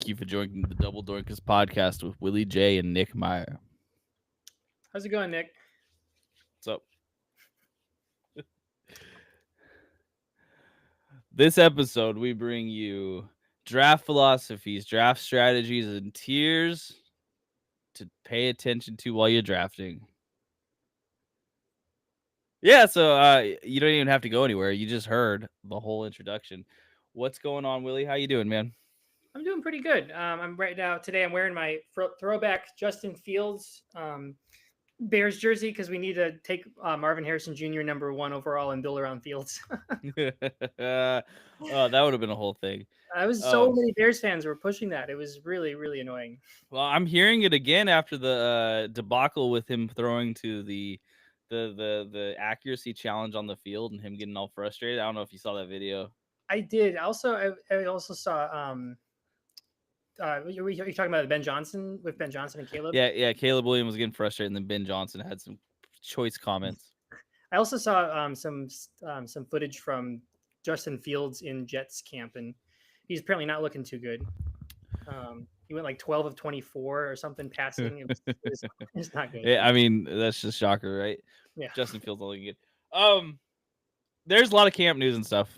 Thank you for joining the Double Dorkers podcast with Willie J and Nick Meyer. How's it going, Nick? So, this episode, we bring you draft philosophies, draft strategies, and tiers to pay attention to while you're drafting. Yeah, so you don't even have to go anywhere. You just heard the whole introduction. What's going on, Willie? How you doing, man? I'm doing pretty good. I'm right now today. I'm wearing my throwback Justin Fields Bears jersey because we need to take Marvin Harrison Jr. #1 overall and build around Fields. Oh, that would have been a whole thing. I was so many Bears fans were pushing that. It was really, really annoying. Well, I'm hearing it again after the debacle with him throwing to the accuracy challenge on the field and him getting all frustrated. I don't know if you saw that video. I did. I also saw. You're talking about Ben Johnson with Ben Johnson and Caleb? Yeah. Caleb Williams was getting frustrated, and then Ben Johnson had some choice comments. I also saw some footage from Justin Fields in Jets camp, and he's apparently not looking too good. He went like 12 of 24 or something passing. It's not good. Yeah, I mean that's just shocker, right? Yeah. Justin Fields not looking good. There's a lot of camp news and stuff.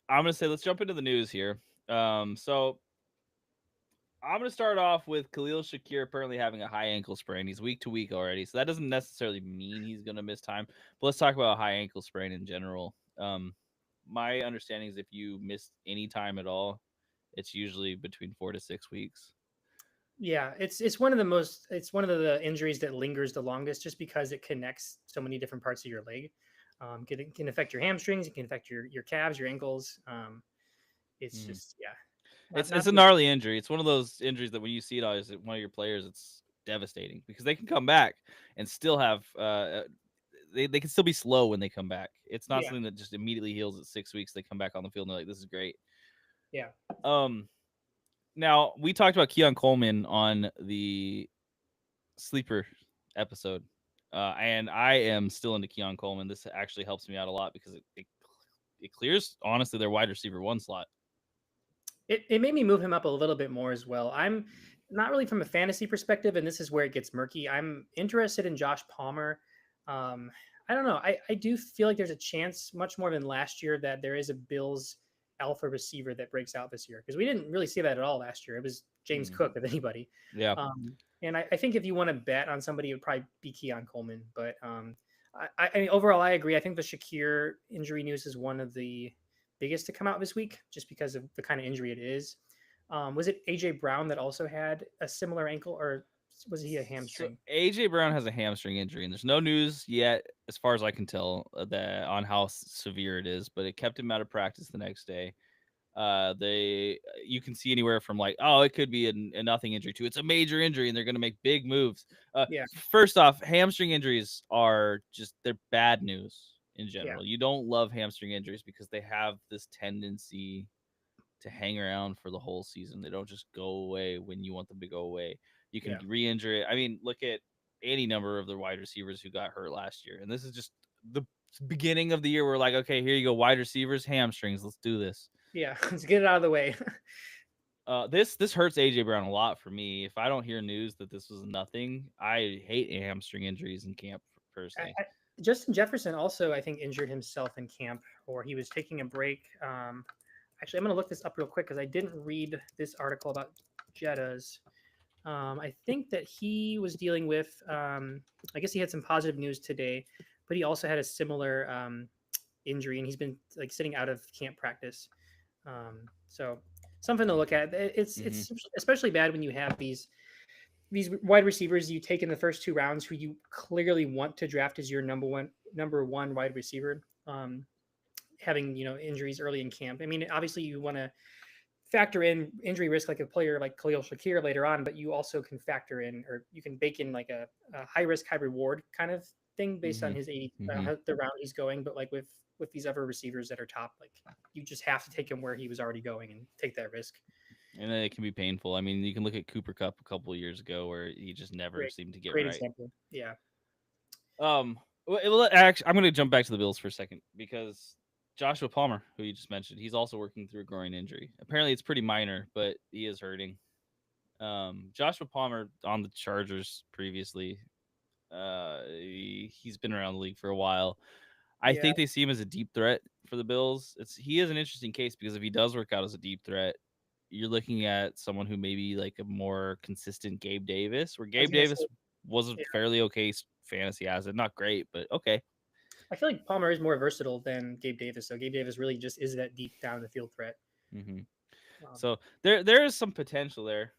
I'm gonna say let's jump into the news here. So I'm going to start off with Khalil Shakir apparently having a high ankle sprain. He's week to week already, so that doesn't necessarily mean he's going to miss time. But let's talk about a high ankle sprain in general. My understanding is if you miss any time at all, it's usually between 4 to 6 weeks. Yeah, it's one of the injuries that lingers the longest, just because it connects so many different parts of your leg. Can affect your hamstrings, it can affect your calves, your ankles. It's just It's a gnarly injury. It's one of those injuries that when you see it as one of your players, it's devastating because they can come back and still have they can still be slow when they come back. It's not something that just immediately heals at 6 weeks. They come back on the field and they're like, this is great. Yeah. Now we talked about Keon Coleman on the sleeper episode, and I am still into Keon Coleman. This actually helps me out a lot because it clears honestly their wide receiver 1 slot. It made me move him up a little bit more as well. I'm not really from a fantasy perspective, and this is where it gets murky. I'm interested in Josh Palmer. I don't know. I do feel like there's a chance, much more than last year, that there is a Bills alpha receiver that breaks out this year, because we didn't really see that at all last year. It was James Cook, if anybody. Yeah. And I think if you want to bet on somebody, it would probably be Keon Coleman. But I mean, overall, I agree. I think the Shakir injury news is one of the biggest to come out this week, just because of the kind of injury it is. Was it AJ Brown that also had a similar ankle, or was he a hamstring? So AJ Brown has a hamstring injury, and there's no news yet, as far as I can tell, on how severe it is. But it kept him out of practice the next day. You can see anywhere from like, oh, it could be a nothing injury to it's a major injury, and they're going to make big moves. First off, hamstring injuries are they're bad news in general. You don't love hamstring injuries because they have this tendency to hang around for the whole season. They don't just go away when you want them to go away. You can re-injure it. I mean, look at any number of the wide receivers who got hurt last year. And this is just the beginning of the year. We're like, okay, here you go. Wide receivers, hamstrings. Let's do this. Yeah, let's get it out of the way. This hurts AJ Brown a lot for me. If I don't hear news that this was nothing, I hate hamstring injuries in camp personally. Justin Jefferson also, I think, injured himself in camp, or he was taking a break. Actually, I'm going to look this up real quick because I didn't read this article about Jettas. I think that he was dealing with, I guess he had some positive news today, but he also had a similar injury, and he's been like sitting out of camp practice. So something to look at. It's especially bad when you have these wide receivers you take in the first 2 rounds who you clearly want to draft as your number one wide receiver. Having injuries early in camp. I mean, obviously you want to factor in injury risk like a player like Khalil Shakir later on, but you also can factor in, or you can bake in like a high risk, high reward kind of thing based on his the round he's going. But like with these other receivers that are top, like you just have to take him where he was already going and take that risk. And then it can be painful. I mean, you can look at Cooper Kupp a couple of years ago where he just never seemed to get right. Example. Yeah. Well, actually, I'm going to jump back to the Bills for a second because Joshua Palmer, who you just mentioned, he's also working through a groin injury. Apparently, it's pretty minor, but he is hurting. Joshua Palmer on the Chargers previously. He's been around the league for a while. I Yeah, think they see him as a deep threat for the Bills. He is an interesting case because if he does work out as a deep threat, you're looking at someone who maybe like a more consistent Gabe Davis, where I was Gabe gonna Davis say. was a Yeah, fairly okay fantasy asset. Not great, but okay. I feel like Palmer is more versatile than Gabe Davis. So Gabe Davis really just is that deep down the field threat. Mm-hmm. Um, So there is some potential there.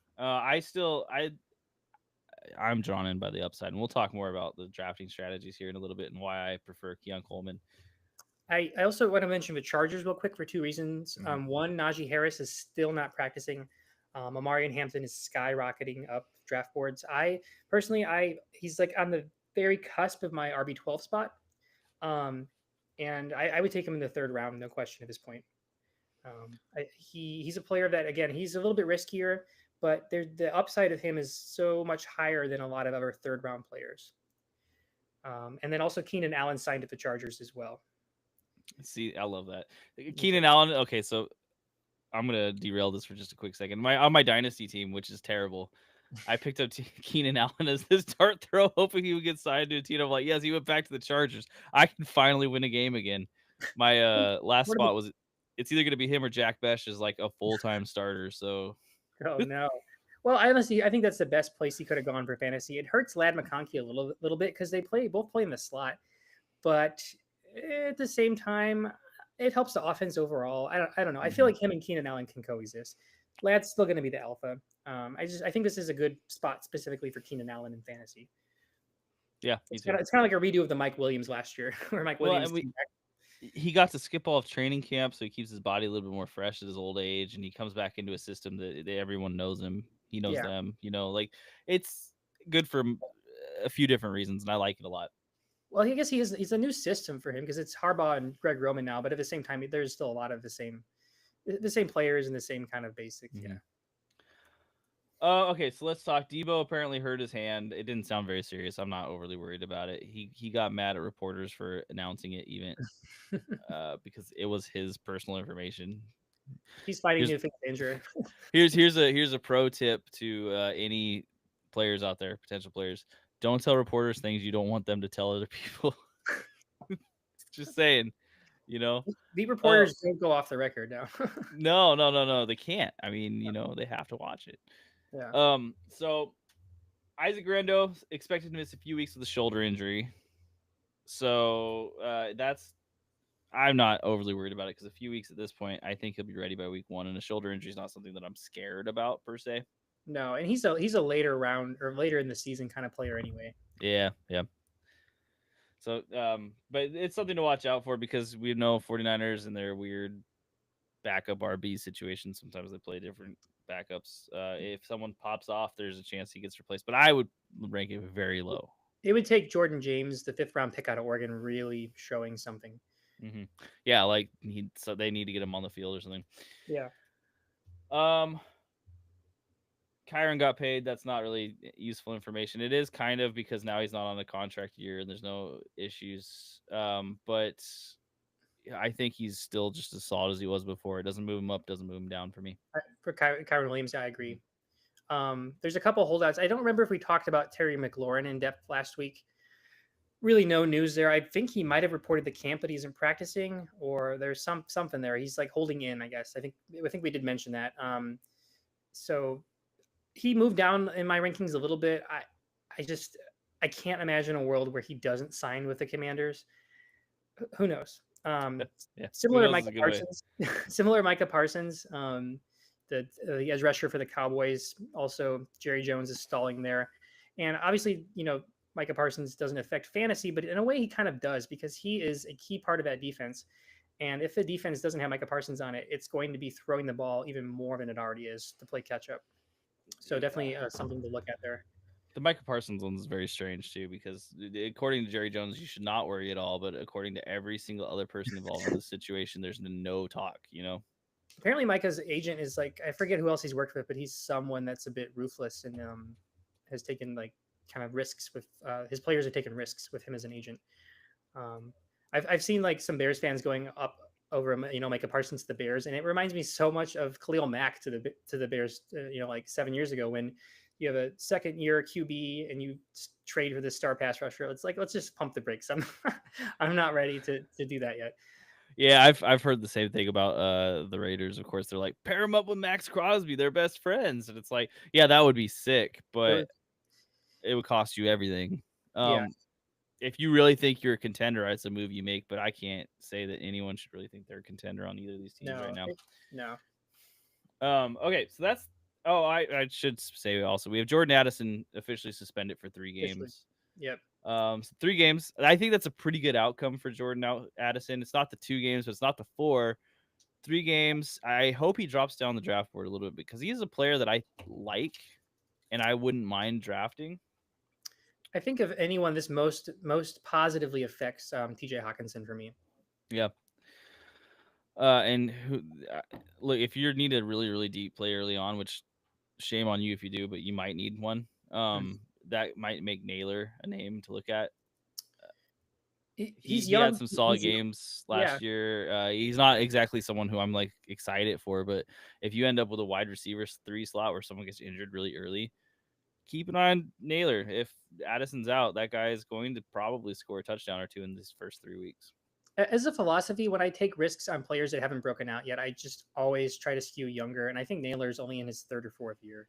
I'm drawn in by the upside, and we'll talk more about the drafting strategies here in a little bit and why I prefer Keon Coleman. I also want to mention the Chargers real quick for two reasons. Mm-hmm. One, Najee Harris is still not practicing. Amarian Hampton is skyrocketing up draft boards. He's like on the very cusp of my RB12 spot. Um, and I would take him in the third round, no question at this point. He's a player that, again, he's a little bit riskier, but the upside of him is so much higher than a lot of other third round players. And then also Keenan Allen signed at the Chargers as well. See, I love that. Keenan Allen. Okay, so I'm gonna derail this for just a quick second. On my dynasty team, which is terrible, I picked up Keenan Allen as this dart throw, hoping he would get signed to a team. I'm like, yes, he went back to the Chargers. I can finally win a game again. My last spot was it's either gonna be him or Jack Besh as like a full-time starter. So Oh no. Well, I think that's the best place he could have gone for fantasy. It hurts Lad McConkey a little bit because they both play in the slot, but at the same time, it helps the offense overall. I don't know. I feel like him and Keenan Allen can coexist. Lad's still going to be the alpha. I think this is a good spot specifically for Keenan Allen in fantasy. Yeah, it's kind of like a redo of the Mike Williams last year, where Mike Williams. He got to skip all of training camp, so he keeps his body a little bit more fresh at his old age, and he comes back into a system that everyone knows him. He knows them. Like it's good for a few different reasons, and I like it a lot. Well, I guess he's a new system for him because it's Harbaugh and Greg Roman now, but at the same time, there's still a lot of the same players and the same kind of basics. Mm-hmm. Yeah. Okay, so let's talk. Debo apparently hurt his hand. It didn't sound very serious. I'm not overly worried about it. He got mad at reporters for announcing it, even because it was his personal information. He's fighting to fix the injury. here's a pro tip to any players out there, potential players. Don't tell reporters things you don't want them to tell other people. Just saying, The reporters don't go off the record now. No. They can't. I mean, they have to watch it. Yeah. So Isaac Rendo expected to miss a few weeks with a shoulder injury. So I'm not overly worried about it because a few weeks at this point, I think he'll be ready by week 1. And a shoulder injury is not something that I'm scared about per se. No, and he's a later round or later in the season kind of player anyway. Yeah. So, but it's something to watch out for because we know 49ers and their weird backup RB situation. Sometimes they play different backups. If someone pops off, there's a chance he gets replaced. But I would rank it very low. It would take Jordan James, the 5th round pick out of Oregon, really showing something. Mm-hmm. Yeah, like so they need to get him on the field or something. Yeah. Kyron got paid. That's not really useful information. It is kind of because now he's not on a contract year and there's no issues. But I think he's still just as solid as he was before. It doesn't move him up, doesn't move him down for me. For Kyron Williams, I agree. There's a couple holdouts. I don't remember if we talked about Terry McLaurin in depth last week. Really no news there. I think he might have reported the camp, but he isn't practicing, or there's something there. He's like holding in, I guess. I think we did mention that. So he moved down in my rankings a little bit. I can't imagine a world where he doesn't sign with the Commanders. Who knows? Similar to Micah Parsons. Similar to Micah Parsons. The edge rusher for the Cowboys. Also, Jerry Jones is stalling there, and obviously, Micah Parsons doesn't affect fantasy, but in a way, he kind of does because he is a key part of that defense. And if the defense doesn't have Micah Parsons on it, it's going to be throwing the ball even more than it already is to play catch up. So definitely something to look at there. The Micah Parsons one is very strange too because according to Jerry Jones, you should not worry at all. But according to every single other person involved in this situation, there's no talk. Apparently, Micah's agent is like, I forget who else he's worked with, but he's someone that's a bit ruthless and has taken like kind of risks with his players have taken risks with him as an agent. I've seen like some Bears fans going up over Micah Parsons to the Bears, and it reminds me so much of Khalil Mack to the Bears. Like 7 years ago when you have a second year QB and you trade for this star pass rusher. It's like, let's just pump the brakes. I'm not ready to do that yet. Yeah, I've heard the same thing about the Raiders. Of course, they're like, pair him up with Max Crosby, they're best friends, and it's like, yeah, that would be sick, but it would cost you everything. Yeah. If you really think you're a contender, it's a move you make, but I can't say that anyone should really think they're a contender on either of these teams right now. No. Okay, so that's. Oh, I should say also we have Jordan Addison officially suspended for 3 games. Yep. So 3 games. I think that's a pretty good outcome for Jordan Addison. It's not the 2 games, but it's not the 4. 3 games. I hope he drops down the draft board a little bit because he's a player that I like and I wouldn't mind drafting. I think of anyone, this most positively affects TJ Hawkinson for me. Yeah. And look, if you need a really, really deep play early on, which shame on you if you do, but you might need one. That might make Naylor a name to look at. He's he young. had some solid games last year. He's not exactly someone who I'm like excited for, but if you end up with a wide receiver 3 slot where someone gets injured really early, keep an eye on Naylor. If Addison's out, that guy is going to probably score a touchdown or 2 in these first 3 weeks. As a philosophy, when I take risks on players that haven't broken out yet, I just always try to skew younger, and I think Naylor's only in his 3rd or 4th year.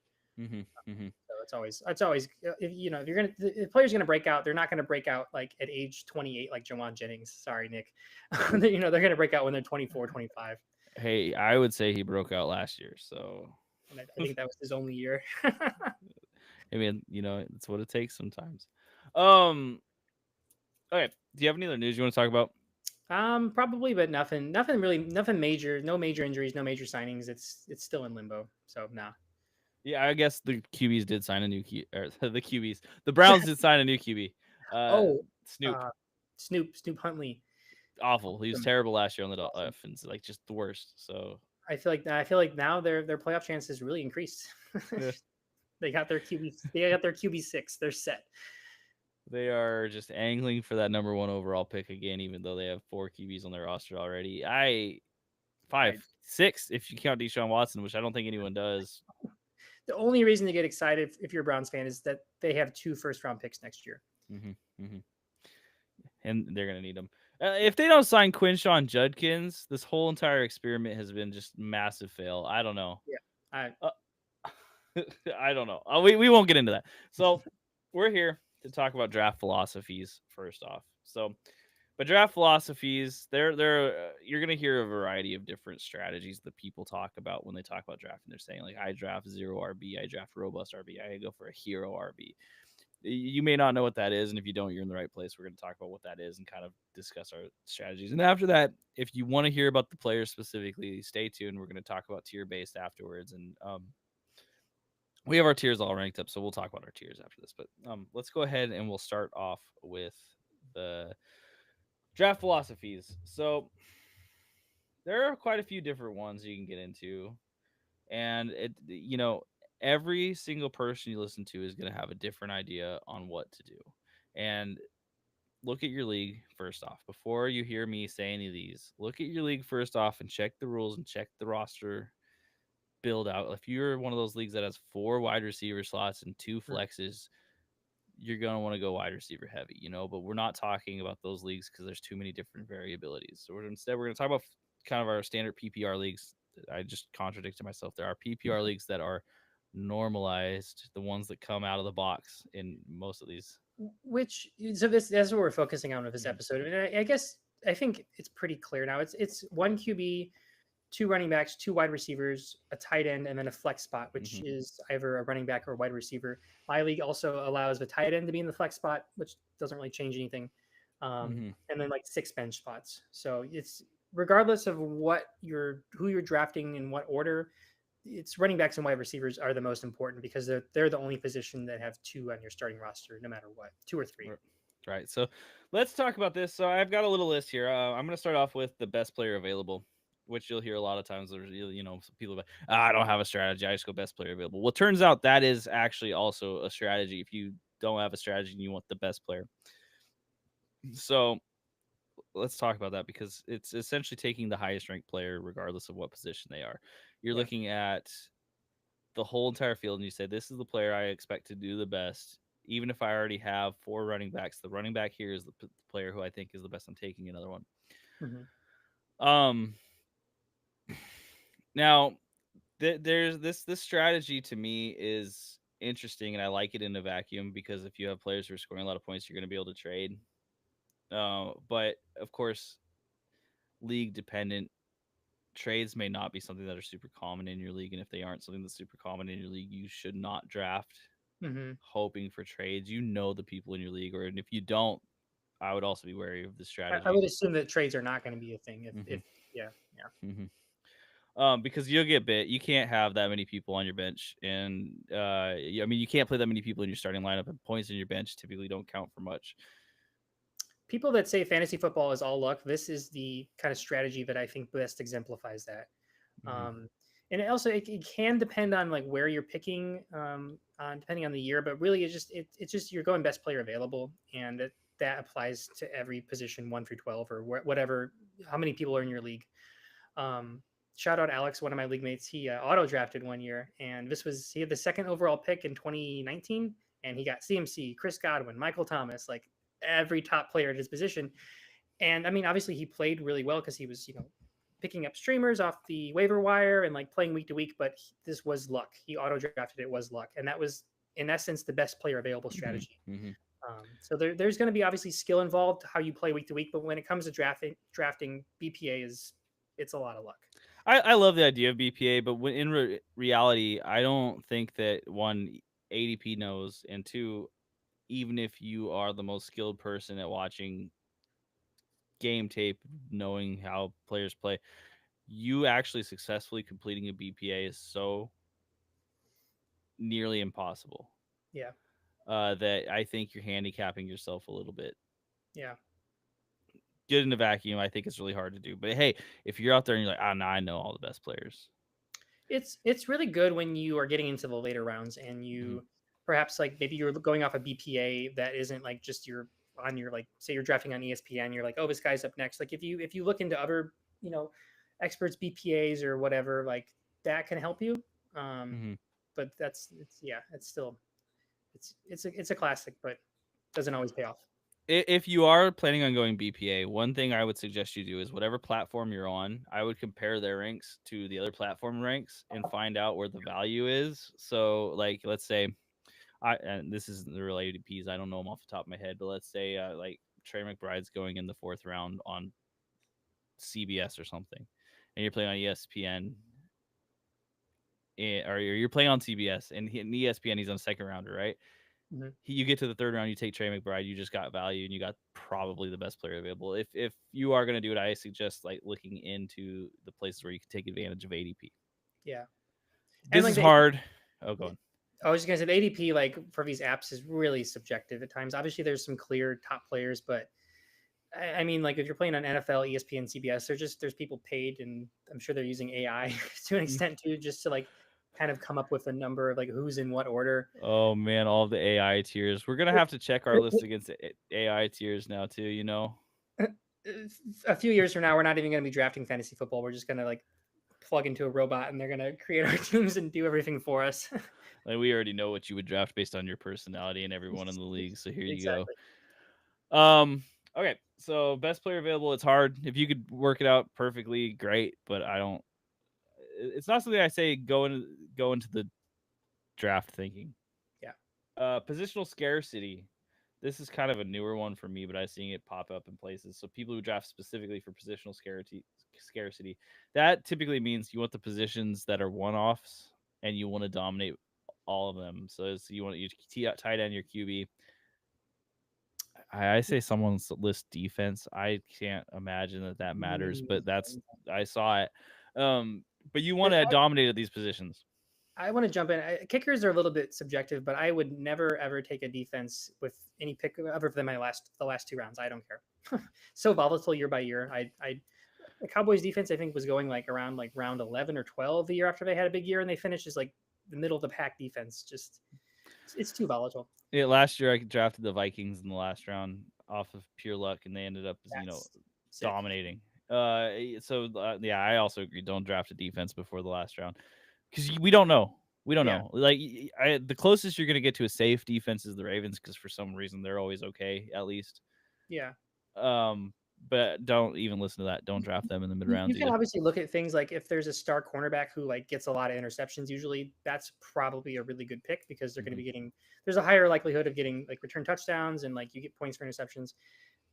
So it's always if the player's gonna break out, they're not gonna break out like at age 28 like Jawan Jennings. Sorry, Nick. They're gonna break out when they're 24, 25. Hey, I would say he broke out last year, so and I think that was his only year. I mean, it's what it takes sometimes. Okay, do you have any other news you want to talk about? Probably, but nothing major. No major injuries, no major signings. It's still in limbo. So nah. Yeah, I guess the QBs did sign a new the QBs. The Browns did sign a new QB. Snoop Huntley. Awful. He was terrible last year on the Dolphins, like just the worst. So I feel like now their playoff chances really increased. They got their QB. They got their QB6. They're set. They are just angling for that number 1 overall pick again, even though they have 4 QBs on their roster already. 5, 6 if you count Deshaun Watson, which I don't think anyone does. The only reason to get excited if you're a Browns fan is that they have 2 first-round picks next year. And they're going to need them. If they don't sign Quinshawn Judkins, this whole entire experiment has been just massive fail. I don't know. Yeah. I don't know. We won't get into that. So we're here to talk about draft philosophies first off. So, but draft philosophies, you're going to hear a variety of different strategies that people talk about when they talk about drafting. They're saying like, I draft 0 RB, I draft robust RB, I go for a hero RB. You may not know what that is, and if you don't, you're in the right place. We're going to talk about what that is and kind of discuss our strategies. And after that, if you want to hear about the players specifically, stay tuned. We're going to talk about tier-based afterwards, and we have our tiers all ranked up, so we'll talk about our tiers after this. But let's go ahead and we'll start off with the draft philosophies. So there are quite a few different ones you can get into, and every single person you listen to is going to have a different idea on what to do. And look at your league first off. Before you hear me say any of these, look at your league first off and check the rules and check the roster build out. If you're one of those leagues that has 4 wide receiver slots and 2 flexes, you're going to want to go wide receiver heavy, but we're not talking about those leagues because there's too many different variabilities. So instead, we're going to talk about kind of our standard PPR leagues. I just contradicted myself. There are PPR leagues that are normalized, the ones that come out of the box in most of these. That's what we're focusing on with this episode. And I think it's pretty clear now. It's 1 QB, 2 running backs, 2 wide receivers, a tight end, and then a flex spot, which is either a running back or a wide receiver. My league also allows the tight end to be in the flex spot, which doesn't really change anything. And then like 6 bench spots. So it's regardless of who you're drafting in what order, it's running backs and wide receivers are the most important because they're the only position that have 2 on your starting roster, no matter what, 2 or 3. Right. So let's talk about this. So I've got a little list here. I'm going to start off with the best player available, which you'll hear a lot of times. There's, people like, I don't have a strategy. I just go best player available. Well, it turns out that is actually also a strategy if you don't have a strategy and you want the best player. So let's talk about that because it's essentially taking the highest ranked player regardless of what position they are. You're Yeah. looking at the whole entire field and you say this is the player I expect to do the best. Even if I already have 4 running backs, the running back here is the player who I think is the best. I'm taking another one. Mm-hmm. Um, now there's this strategy to me is interesting, and I like it in a vacuum because if you have players who are scoring a lot of points, you're going to be able to trade. But of course, league dependent trades may not be something that are super common in your league, and if they aren't something that's super common in your league, you should not draft Mm-hmm. hoping for trades. You know the people in your league, or and if you don't, I would also be wary of the I strategy. would assume that trades are not going to be a thing. Mm-hmm. If yeah, yeah. Mm-hmm. Because you'll get bit. You can't have that many people on your bench, and I mean, you can't play that many people in your starting lineup. And points in your bench typically don't count for much. People that say fantasy football is all luck, this is the kind of strategy that I think best exemplifies that. Mm-hmm. And it can depend on like where you're picking, on depending on the year, but really it's just you're going best player available, and that applies to every position 1 through 12 or whatever, how many people are in your league. Um, Shout out Alex, one of my league mates. He auto drafted one year, and he had the second overall pick in 2019, and he got CMC, Chris Godwin, Michael Thomas, like every top player at his position. And I mean, obviously he played really well because he was, picking up streamers off the waiver wire and like playing week to week. But this was luck. He auto drafted it was luck, and that was in essence the best player available strategy. Mm-hmm. Mm-hmm. So there's going to be obviously skill involved how you play week to week, but when it comes to drafting BPA it's a lot of luck. I love the idea of BPA, but when in reality, I don't think that one ADP knows, and two, even if you are the most skilled person at watching game tape, knowing how players play, you actually successfully completing a BPA is so nearly impossible. Yeah, That I think you're handicapping yourself a little bit. yeah. Get in a vacuum, I think it's really hard to do. But hey, if you're out there and you're like, now I know all the best players. It's really good when you are getting into the later rounds and Mm-hmm. you perhaps like maybe you're going off a BPA that isn't like just your on your like say you're drafting on ESPN, you're like, oh, this guy's up next. Like if you look into other, experts BPAs or whatever, like that can help you. Um, Mm-hmm. but it's still it's a classic, but doesn't always pay off. If you are planning on going BPA, one thing I would suggest you do is whatever platform you're on, I would compare their ranks to the other platform ranks and find out where the value is. So, like, let's say, and this isn't related to P's, I don't know them off the top of my head, but let's say, like, Trey McBride's going in the 4th round on CBS or something, and you're playing on ESPN, or you're playing on CBS, and in ESPN, he's on 2nd rounder, right? Mm-hmm. You get to the 3rd round, you take Trey McBride, you just got value, and you got probably the best player available. If you are going to do it, I suggest like looking into the places where you can take advantage of ADP. Yeah, and This like is hard. Oh, go on. I was just gonna say the ADP like for these apps is really subjective at times. Obviously, there's some clear top players, but I mean, like if you're playing on NFL, ESPN, CBS, there's people paid, and I'm sure they're using AI to an extent too, just to like kind of come up with a number of like who's in what order. Oh man, all the AI tiers. We're gonna have to check our list against AI tiers now too. You know, A few years from now, we're not even going to be drafting fantasy football. We're just going to like plug into a robot, and they're going to create our teams and do everything for us. like we already know what you would draft based on your personality and everyone in the league. So here you Exactly. go. Okay, so best player available. It's hard. If you could work it out perfectly, great. But I don't. It's not something I say go into the draft thinking. Yeah. Positional scarcity. This is kind of a newer one for me, but I'm seeing it pop up in places. So people who draft specifically for positional scarcity, that typically means you want the positions that are one-offs and you want to dominate all of them. So you want your tight end, your QB. I say someone's list defense. I can't imagine that matters, but I saw it. But you want to dominate at these positions. I want to jump in. Kickers are a little bit subjective, but I would never ever take a defense with any pick other than the last 2 rounds. I don't care. So volatile year by year. The Cowboys defense I think was going like around like round 11 or 12 the year after they had a big year, and they finished as like the middle of the pack defense. Just it's too volatile. Yeah, last year I drafted the Vikings in the last round off of pure luck, and they ended up, That's Sick. dominating. Yeah, I also agree. Don't draft a defense before the last round because we don't know. We don't Yeah. know. Like the closest you're gonna get to a safe defense is the Ravens because for some reason they're always okay at least. Yeah. Um, but don't even listen to that. Don't draft them in the mid You rounds can either. obviously look at things like if there's a star cornerback who like gets a lot of interceptions, usually that's probably a really good pick because they're going to Mhm. be getting there's a higher likelihood of getting like return touchdowns and like you get points for interceptions.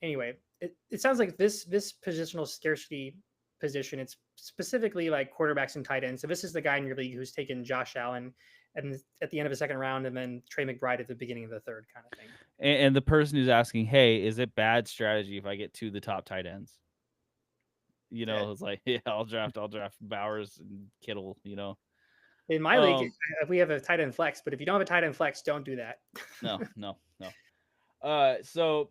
Anyway, it sounds like this positional scarcity position, it's specifically like quarterbacks and tight ends. So this is the guy in your league who's taken Josh Allen and at the end of the second round and then Trey McBride at the beginning of the third kind of thing. And the person who's asking, hey, is it bad strategy if I get two of the top tight ends? Uh, It's like, yeah, I'll draft Bowers and Kittle. In my league, Um, we have a tight end flex, but if you don't have a tight end flex, don't do that. no, no, no. So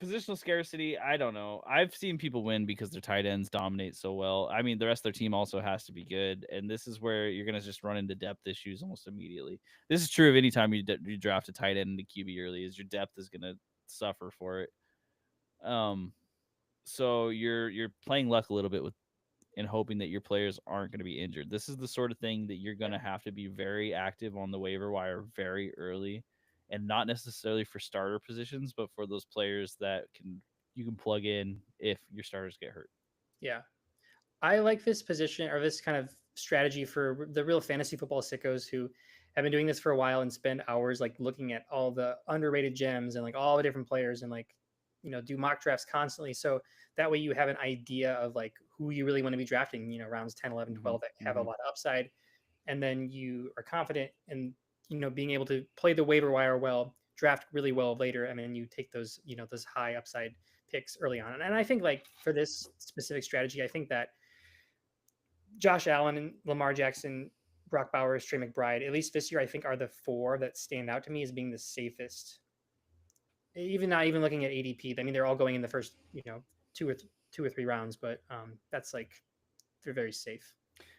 positional scarcity, I don't know. I've seen people win because their tight ends dominate so well. I mean, the rest of their team also has to be good, and this is where you're gonna just run into depth issues almost immediately. This is true of any time you draft a tight end into QB early, is your depth is gonna suffer for it. Um, so you're playing luck a little bit with and hoping that your players aren't going to be injured. This is the sort of thing that you're going Yeah. to have to be very active on the waiver wire very early, and not necessarily for starter positions, but for those players that you can plug in if your starters get hurt. Yeah. I like this position or this kind of strategy for the real fantasy football sickos who have been doing this for a while and spend hours like looking at all the underrated gems and like all the different players and like do mock drafts constantly, so that way you have an idea of like who you really want to be drafting, rounds 10, 11, Mm-hmm, 12 that have a mm-hmm. lot of upside, and then you are confident in being able to play the waiver wire well, draft really well later. I mean, you take those those high upside picks early on, and I think like for this specific strategy, I think that Josh Allen and Lamar Jackson, Brock Bowers, Trey McBride, at least this year, I think are the four that stand out to me as being the safest. Even not even looking at ADP, I mean, they're all going in the first, two or 3 rounds, but that's like they're very safe.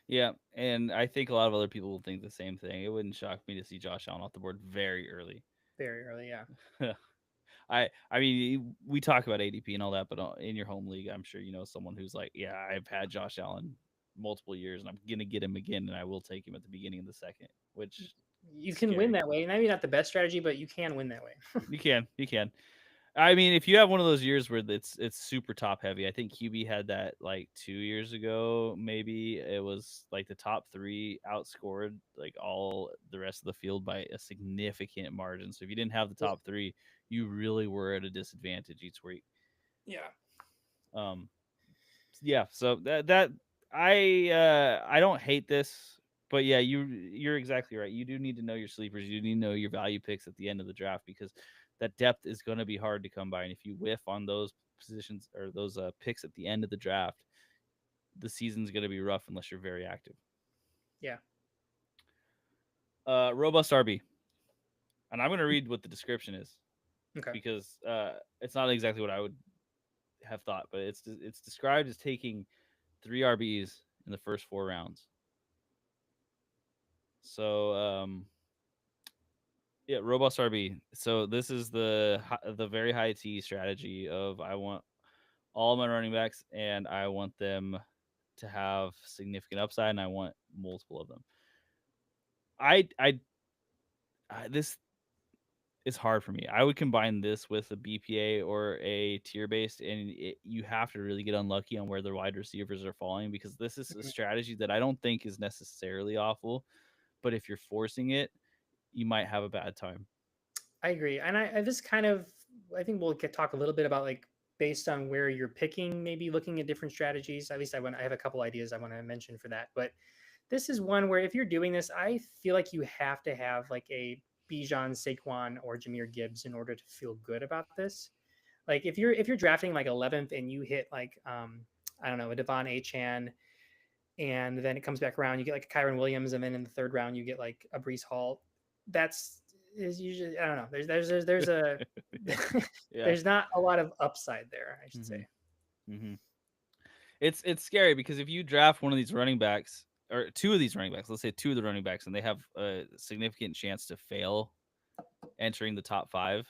Yeah, and I think a lot of other people will think the same thing. It wouldn't shock me to see Josh Allen off the board very early. Very early, yeah. I mean, we talk about ADP and all that, but in your home league, I'm sure you know someone who's like, yeah, I've had Josh Allen multiple years, and I'm gonna get him again, and I will take him at the beginning of the second, which You is can win scary. that way. Maybe not the best strategy, but you can win that way. You can. I mean, if you have one of those years where it's super top heavy, I think QB had that like 2 years ago. Maybe it was like the top three outscored like all the rest of the field by a significant margin. So if you didn't have the top three, you really were at a disadvantage each week. Yeah. Um, yeah. So that I don't hate this, but yeah, you're exactly right. You do need to know your sleepers. You need to know your value picks at the end of the draft because that depth is going to be hard to come by. And if you whiff on those positions or those picks at the end of the draft, the season's going to be rough unless you're very active. Yeah. Robust RB, and I'm going to read what the description is Okay. because it's not exactly what I would have thought, but it's described as taking 3 RBs in the first 4 rounds. So yeah, robust RB. So this is the very high T strategy of I want all my running backs and I want them to have significant upside and I want multiple of them. I this is hard for me. I would combine this with a BPA or a tier based, and you have to really get unlucky on where the wide receivers are falling because this is a Mhm. strategy that I don't think is necessarily awful, but if you're forcing it, you might have a bad time. I agree, and I this kind of I think we'll talk a little bit about like based on where you're picking, maybe looking at different strategies. At least I have a couple ideas I want to mention for that, but this is one where if you're doing this, I feel like you have to have like a Bijan, Saquon, or Jameer Gibbs in order to feel good about this. Like if you're drafting like 11th and you hit like I don't know, a Devon Achan, and then it comes back around, you get like a Kyron Williams, and then in the third round you get like a Brees Hall. That's is usually I don't know. There's a Yeah. there's not a lot of upside there, I should hmm say. hmm it's scary because if you draft one of these running backs or two of these running backs, let's say two of the running backs, and they have a significant chance to fail entering the top five,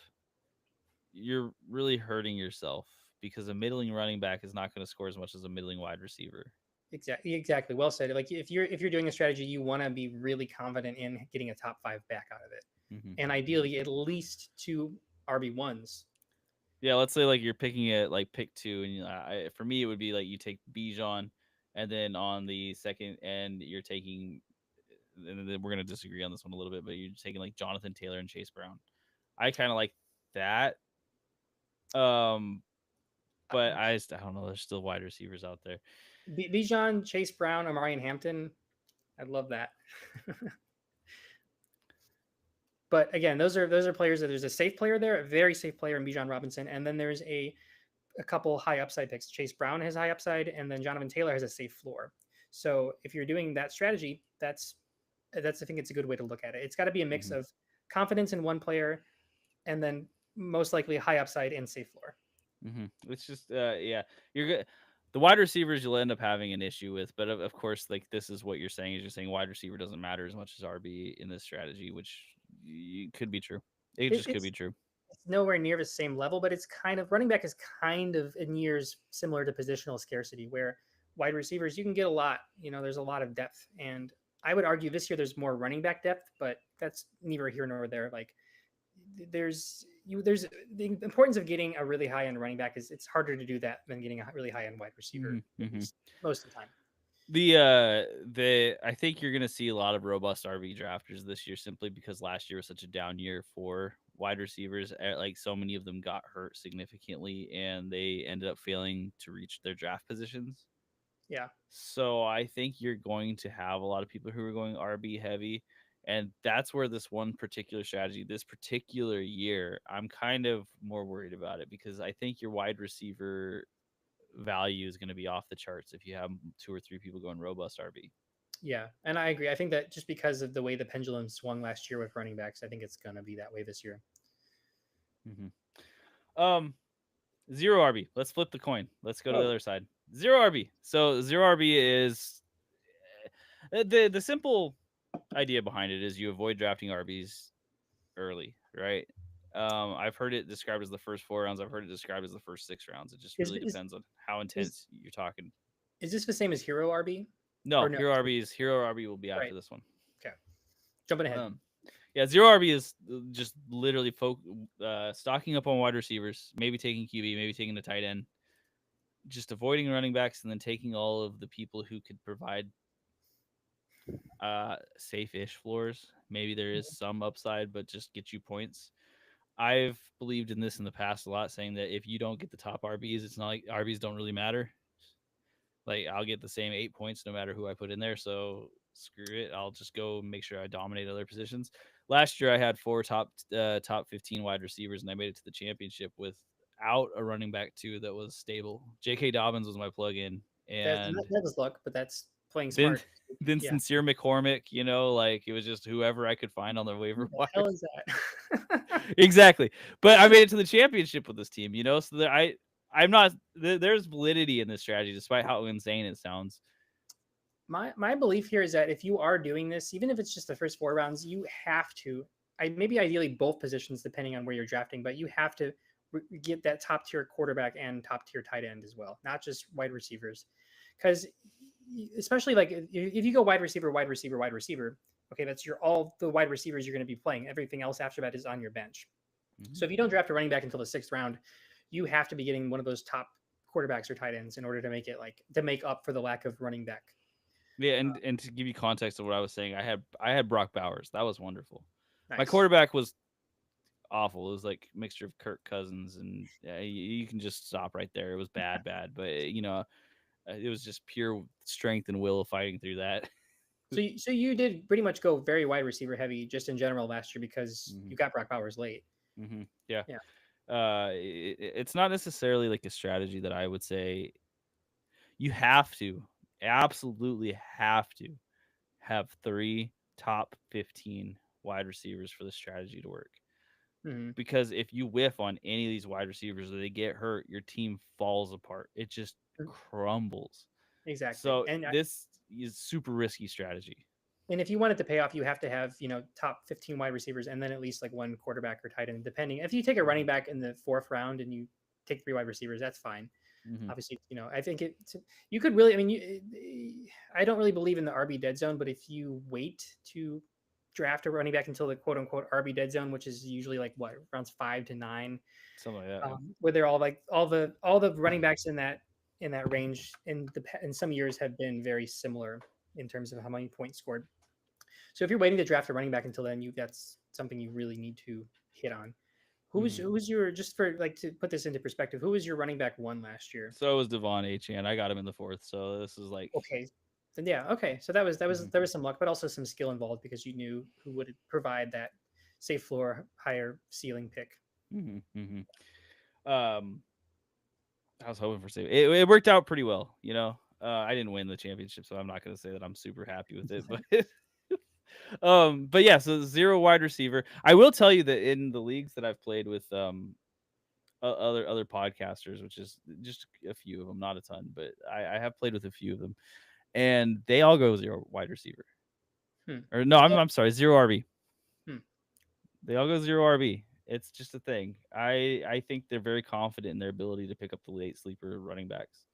you're really hurting yourself because a middling running back is not going to score as much as a middling wide receiver. Exactly. Well said. Like if you're doing a strategy, you want to be really confident in getting a top 5 back out of it, and ideally at least 2 RB1s. Yeah, let's say like you're picking it like pick 2, and for me it would be like you take Bijan, and then on the second end you're taking, and then we're gonna disagree on this one a little bit, but you're taking like Jonathan Taylor and Chase Brown. I kind of like that. Um, but I don't know. There's still wide receivers out there. Bijan, Chase Brown, Amari Hampton. I'd love that. But again, those are players that there's a safe player there, a very safe player in Bijan Robinson, and then there's a couple high upside picks. Chase Brown has high upside, and then Jonathan Taylor has a safe floor. So if you're doing that strategy, that's I think it's a good way to look at it. It's got to be a mix of confidence in one player, and then most likely high upside and safe floor. It's just yeah, you're good. The wide receivers you'll end up having an issue with, but of course, like this is what you're saying is you're saying wide receiver doesn't matter as much as RB in this strategy, which could be true. It just could be true. It's nowhere near the same level, but it's kind of running back is kind of in years similar to positional scarcity, where wide receivers you can get a lot. There's a lot of depth, and I would argue this year there's more running back depth, but that's neither here nor there. Like there's the importance of getting a really high end running back is it's harder to do that than getting a really high end wide receiver most of the time. I think you're gonna see a lot of robust RB drafters this year simply because last year was such a down year for wide receivers. Like so many of them got hurt significantly and they ended up failing to reach their draft positions. Yeah. So I think you're going to have a lot of people who are going RB heavy. And that's where this one particular strategy, this particular year, I'm kind of more worried about it because I think your wide receiver value is going to be off the charts if you have 2 or 3 people going robust RB. Yeah, and I agree. I think that just because of the way the pendulum swung last year with running backs, I think it's going to be that way this year. Zero RB. Let's flip the coin. Let's go to the other side. Zero RB. So zero RB is the simple idea behind it is you avoid drafting RBs early, right? I've heard it described as the first 4 rounds. I've heard it described as the first 6 rounds. It just really depends on how intense you're talking. Is this the same as Hero RB? No, Hero RB will be after this one. Okay, jumping ahead. Yeah, zero RB is just literally stocking up on wide receivers, maybe taking QB, maybe taking a tight end, just avoiding running backs, and then taking all of the people who could provide safe-ish floors. Maybe there is some upside, but just get you points. I've believed in this in the past a lot, saying that if you don't get the top RBs, it's not like RBs don't really matter. Like I'll get the same 8 points no matter who I put in there. So screw it. I'll just go make sure I dominate other positions. Last year I had 4 top 15 wide receivers, and I made it to the championship without a running back too that was stable. J.K. Dobbins was my plug-in, and that was luck, but that's playing smart. Then Sincere McCormick, like it was just whoever I could find on the waiver wire. What the hell is that? Exactly. But I made it to the championship with this team, so that I'm not there's validity in this strategy despite how insane it sounds. My belief here is that if you are doing this, even if it's just the first 4 rounds, you have to maybe ideally both positions depending on where you're drafting, but you have to get that top tier quarterback and top tier tight end as well, not just wide receivers. Because especially like if you go wide receiver, okay, that's all the wide receivers you're going to be playing. Everything else after that is on your bench. So if you don't draft a running back until the 6th round, you have to be getting one of those top quarterbacks or tight ends in order to make it to make up for the lack of running back. Yeah, and to give you context of what I was saying, I had Brock Bowers. That was wonderful. Nice. My quarterback was awful. It was like a mixture of Kirk Cousins, and you can just stop right there. It was bad, but it was just pure strength and will fighting through that. So you did pretty much go very wide receiver heavy just in general last year because you got Brock Bowers late. Yeah. It's not necessarily like a strategy that I would say you absolutely have to have 3 top 15 wide receivers for the strategy to work. Because if you whiff on any of these wide receivers or they get hurt, your team falls apart. It just crumbles. Exactly. So this is super risky strategy. And if you want it to pay off, you have to have, top 15 wide receivers and then at least like one quarterback or tight end, depending. If you take a running back in the 4th round and you take 3 wide receivers. That's fine. Mm-hmm. Obviously, I think you could really. I mean, I don't really believe in the RB dead zone, but if you wait to draft a running back until the quote unquote RB dead zone, which is usually like what rounds 5 to 9, Something like that. Yeah. where they're all like all the running backs in that range in some years have been very similar in terms of how many points scored. So if you're waiting to draft a running back until then, that's something you really need to hit on. Who was your, just for like to put this into perspective, who was your running back one last year? So it was Devon Achane. I got him in the 4th. So this is like Okay. Then yeah, okay. So that was Mhm. there was some luck, but also some skill involved because you knew who would provide that safe floor, higher ceiling pick. Mhm, mhm. I was hoping for safe. It worked out pretty well, you know. I didn't win the championship, so I'm not going to say that I'm super happy with it. But yeah, so 0 wide receiver. I will tell you that in the leagues that I've played with other podcasters, which is just a few of them, not a ton, but I have played with a few of them, and they all go 0 wide receiver. Hmm. Or no, I'm sorry, 0 RB. Hmm. They all go 0 RB. It's just a thing. I think they're very confident in their ability to pick up the late sleeper running backs.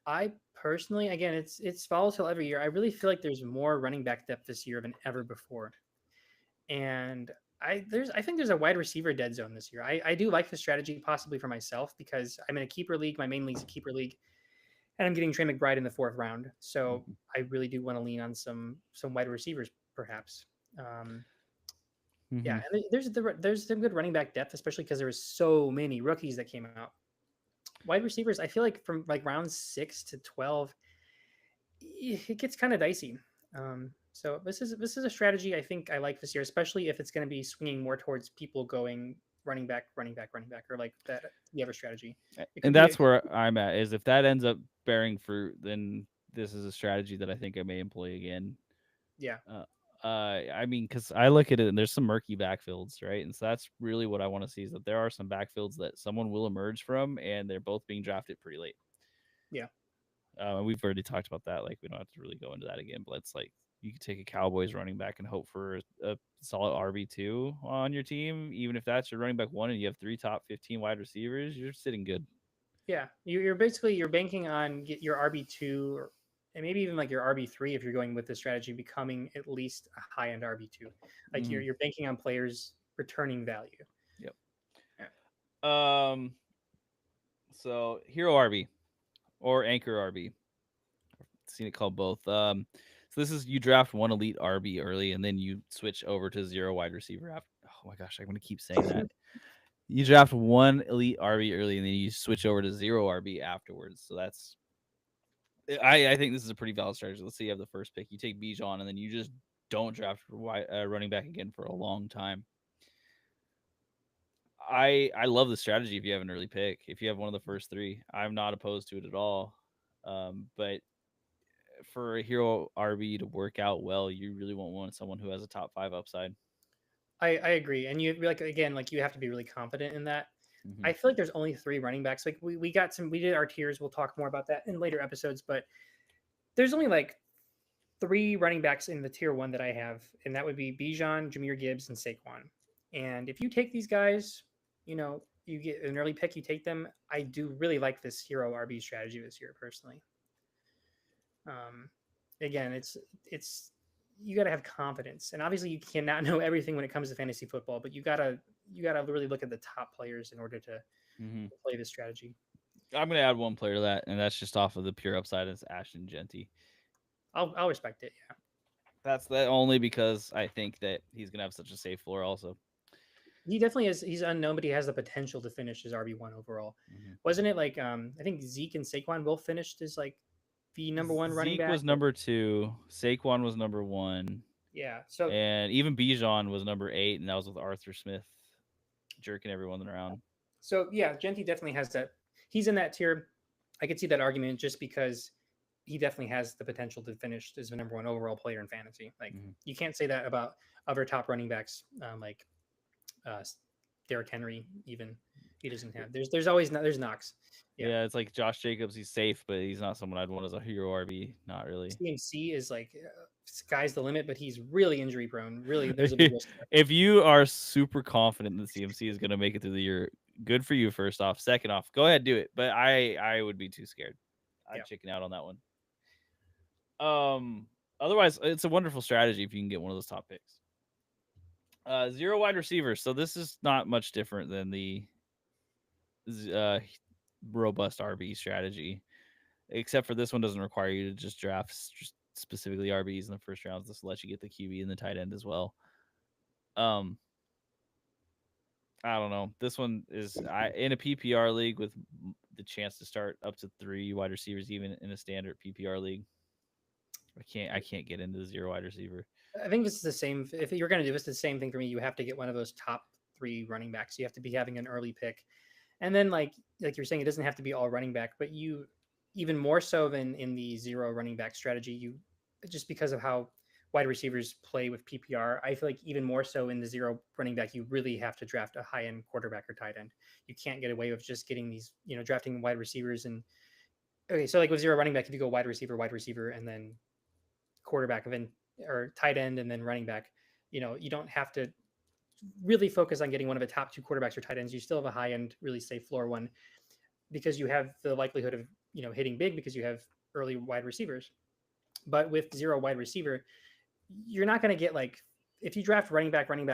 I personally, again, it's volatile every year. I really feel like there's more running back depth this year than ever before, and I think there's a wide receiver dead zone this year. I do like the strategy possibly for myself because I'm in a keeper league. My main league's a keeper league, and I'm getting Trey McBride in the 4th round. So Mhm. I really do want to lean on some wide receivers, perhaps. Yeah, Mhm. and there's some good running back depth, especially because there was so many rookies that came out. Wide receivers, I feel like from like round 6 to 12, it gets kind of dicey. So this is a strategy I think I like this year, especially if it's going to be swinging more towards people going running back, running back, running back, or like that the other strategy. It could And be a that's where I'm at. Is if that ends up bearing fruit, then this is a strategy that I think I may employ again. yeah, Uh, I mean, because I look at it and there's some murky backfields, right? And so that's really what I want to see is that there are some backfields that someone will emerge from, and they're both being drafted pretty late. yeah, And we've already talked about that. Like, we don't have to really go into that again, but it's like you could take a Cowboys running back and hope for a solid RB2 on your team, even if that's your running back 1 and you have 3 top 15 wide receivers. You're sitting good. yeah. You're basically you're banking on get your RB2 and maybe even like your RB3 if you're going with the strategy becoming at least a high end RB2. Like you're Mm-hmm. you're banking on players returning value. Yep. Yeah. So hero RB or anchor RB. Seen it called both. So this is you draft 1 elite RB early, and then you switch over to 0 wide receiver after. Oh my gosh, I'm gonna keep saying that. You draft 1 elite RB early, and then you switch over to 0 RB afterwards. So that's I think this is a pretty valid strategy. Let's say you have the first pick, you take Bijan, and then you just don't draft running back again for a long time. I love the strategy if you have an early pick. If you have one of the first 3, I'm not opposed to it at all. But for a hero RB to work out well, you really won't want someone who has a top 5 upside. I agree. And you like again, like you have to be really confident in that. Mm-hmm. I feel like there's only 3 running backs. Like we did our tiers. We'll talk more about that in later episodes, but there's only like 3 running backs in the tier 1 that I have, and that would be Bijan, Jameer Gibbs, and Saquon. And if you take these guys, you get an early pick, you take them. I do really like this hero RB strategy this year, personally. Um, Again, it's you got to have confidence, and obviously you cannot know everything when it comes to fantasy football, but you gotta really look at the top players in order to Mm-hmm. play this strategy. I'm gonna add one player to that, and that's just off of the pure upside. It's Ashton Genty. I'll respect it. Yeah, That's that only because I think that he's gonna have such a safe floor. Also, he definitely is. He's unknown, but he has the potential to finish as RB1 overall. mm-hmm. Wasn't it like I think Zeke and Saquon both finished as like the number one running Zeke back? was number 2, Saquon was number 1, Yeah. So and even Bijan was number 8, and that was with Arthur Smith jerking everyone around. yeah, Genty definitely has that. He's in that tier. I could see that argument just because he definitely has the potential to finish as the number one overall player in fantasy. Like Mm-hmm. you can't say that about other top running backs, like uh, Derrick Henry. Even he doesn't have. There's always there's knocks. Yeah, Yeah, it's like Josh Jacobs. He's safe, but he's not someone I'd want as a hero RB. Not really. CMC is like sky's the limit, but he's really injury prone. Really, there's a big risk there. If you are super confident that CMC is going to make it through the year, good for you. First off, second off, go ahead, do it. But I would be too scared. I'd chicken out on that one. Otherwise, it's a wonderful strategy if you can get one of those top picks. Zero wide receivers. So this is not much different than the robust RB strategy, except for this one doesn't require you to just draft specifically RBs in the first rounds. This lets you get the QB and the tight end as well. I don't know. This one is in a PPR league with the chance to start up to 3 wide receivers, even in a standard PPR league. I can't get into the zero wide receiver. I think this is the same. If you're going to do this, the same thing for me. You have to get one of those top 3 running backs. You have to be having an early pick, and then like you're saying, it doesn't have to be all running back, but you even more so than in the zero running back strategy. You just because of how wide receivers play with PPR, I feel like even more so in the zero running back, you really have to draft a high end quarterback or tight end. You can't get away with just getting these, drafting wide receivers and okay. So like with zero running back, if you go wide receiver, and then quarterback, and then or tight end, and then running back, you don't have to really focus on getting one of the top 2 quarterbacks or tight ends. You still have a high end, really safe floor one because you have the likelihood of hitting big because you have early wide receivers. But with zero wide receiver, you're not going to get like if you draft running back, like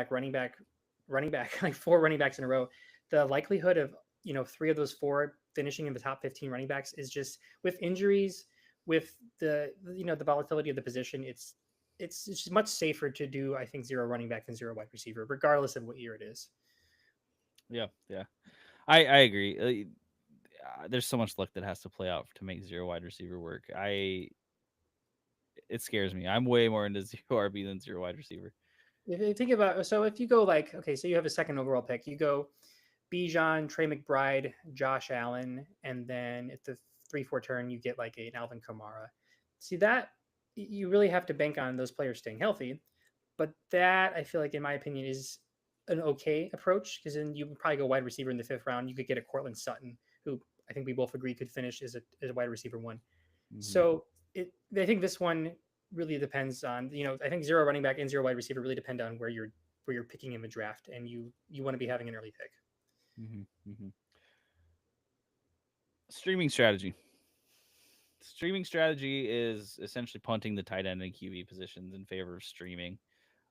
4 running backs in a row, the likelihood of 3 of those 4 finishing in the top 15 running backs is just with injuries, with the the volatility of the position. It's just much safer to do, I think, zero running back than zero wide receiver, regardless of what year it is. Yeah, I agree. There's so much luck that has to play out to make zero wide receiver work. It scares me. I'm way more into zero RB than zero wide receiver. If you think about, so if you go like, okay, so you have a second overall pick, you go Bijan, Trey McBride, Josh Allen, and then at the 3-4 turn, you get like an Alvin Kamara. See that you really have to bank on those players staying healthy, but that I feel like, in my opinion, is an okay approach because then you would probably go wide receiver in the 5th round. You could get a Cortland Sutton, who I think we both agree could finish as a wide receiver 1. Mm-hmm. So I think this one really depends on I think zero running back and zero wide receiver really depend on where you're picking in the draft, and you want to be having an early pick. Streaming strategy. Streaming strategy is essentially punting the tight end and QB positions in favor of streaming.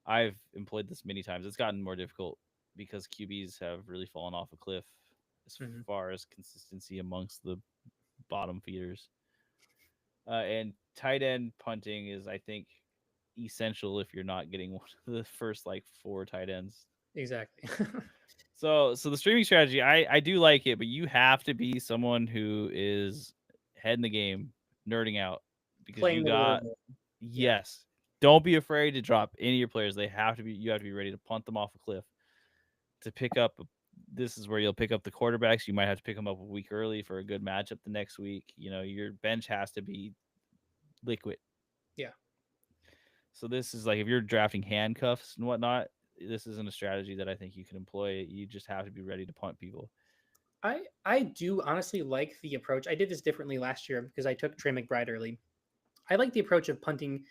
I've employed this many times. It's gotten more difficult because QBs have really fallen off a cliff as far as consistency amongst the bottom feeders. And tight end punting is, I think, essential if you're not getting one of the first like 4 tight ends. Exactly. So the streaming strategy, I do like it, but you have to be someone who is head in the game, nerding out, because playing you got yes. Don't be afraid to drop any of your players. You have to be ready to punt them off a cliff to pick up. This is where you'll pick up the quarterbacks. You might have to pick them up a week early for a good matchup the next week. Your bench has to be liquid. Yeah. So this is like if you're drafting handcuffs and whatnot, this isn't a strategy that I think you can employ. You just have to be ready to punt people. I do honestly like the approach. I did this differently last year because I took Trey McBride early. I like the approach of punting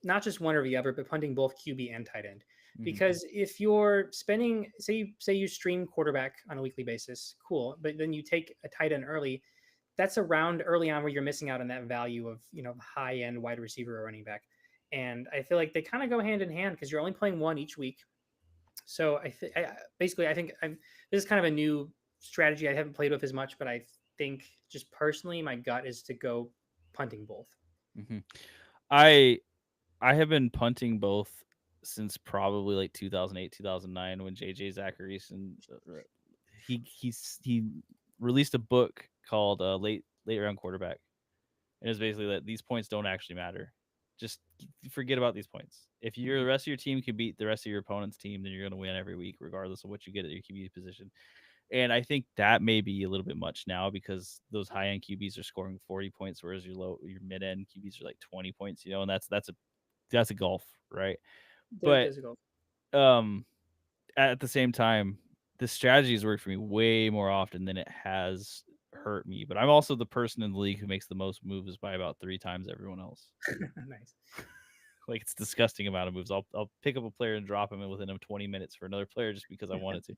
not just one or the other, but punting both QB and tight end. Because if you're spending, say you stream quarterback on a weekly basis, cool, but then you take a tight end early, that's a round early on where you're missing out on that value of high end wide receiver or running back. And I feel like they kind of go hand in hand because you're only playing one each week. So I think this is kind of a new strategy I haven't played with as much, but I think just personally, my gut is to go punting both. I have been punting both since probably like 2008, 2009 when JJ Zacharyson he released a book called late round quarterback, and it's basically that these points don't actually matter. Just forget about these points. If the rest of your team can beat the rest of your opponent's team, then you're going to win every week, regardless of what you get at your QB position. And I think that may be a little bit much now because those high end QBs are scoring 40 points, whereas your mid end QBs are like 20 points. And that's a golf, right? But at the same time, the strategy has worked for me way more often than it has hurt me. But I'm also the person in the league who makes the most moves by about 3 times everyone else. Nice. Like it's disgusting amount of moves. I'll pick up a player and drop him in within 20 minutes for another player just because I wanted to.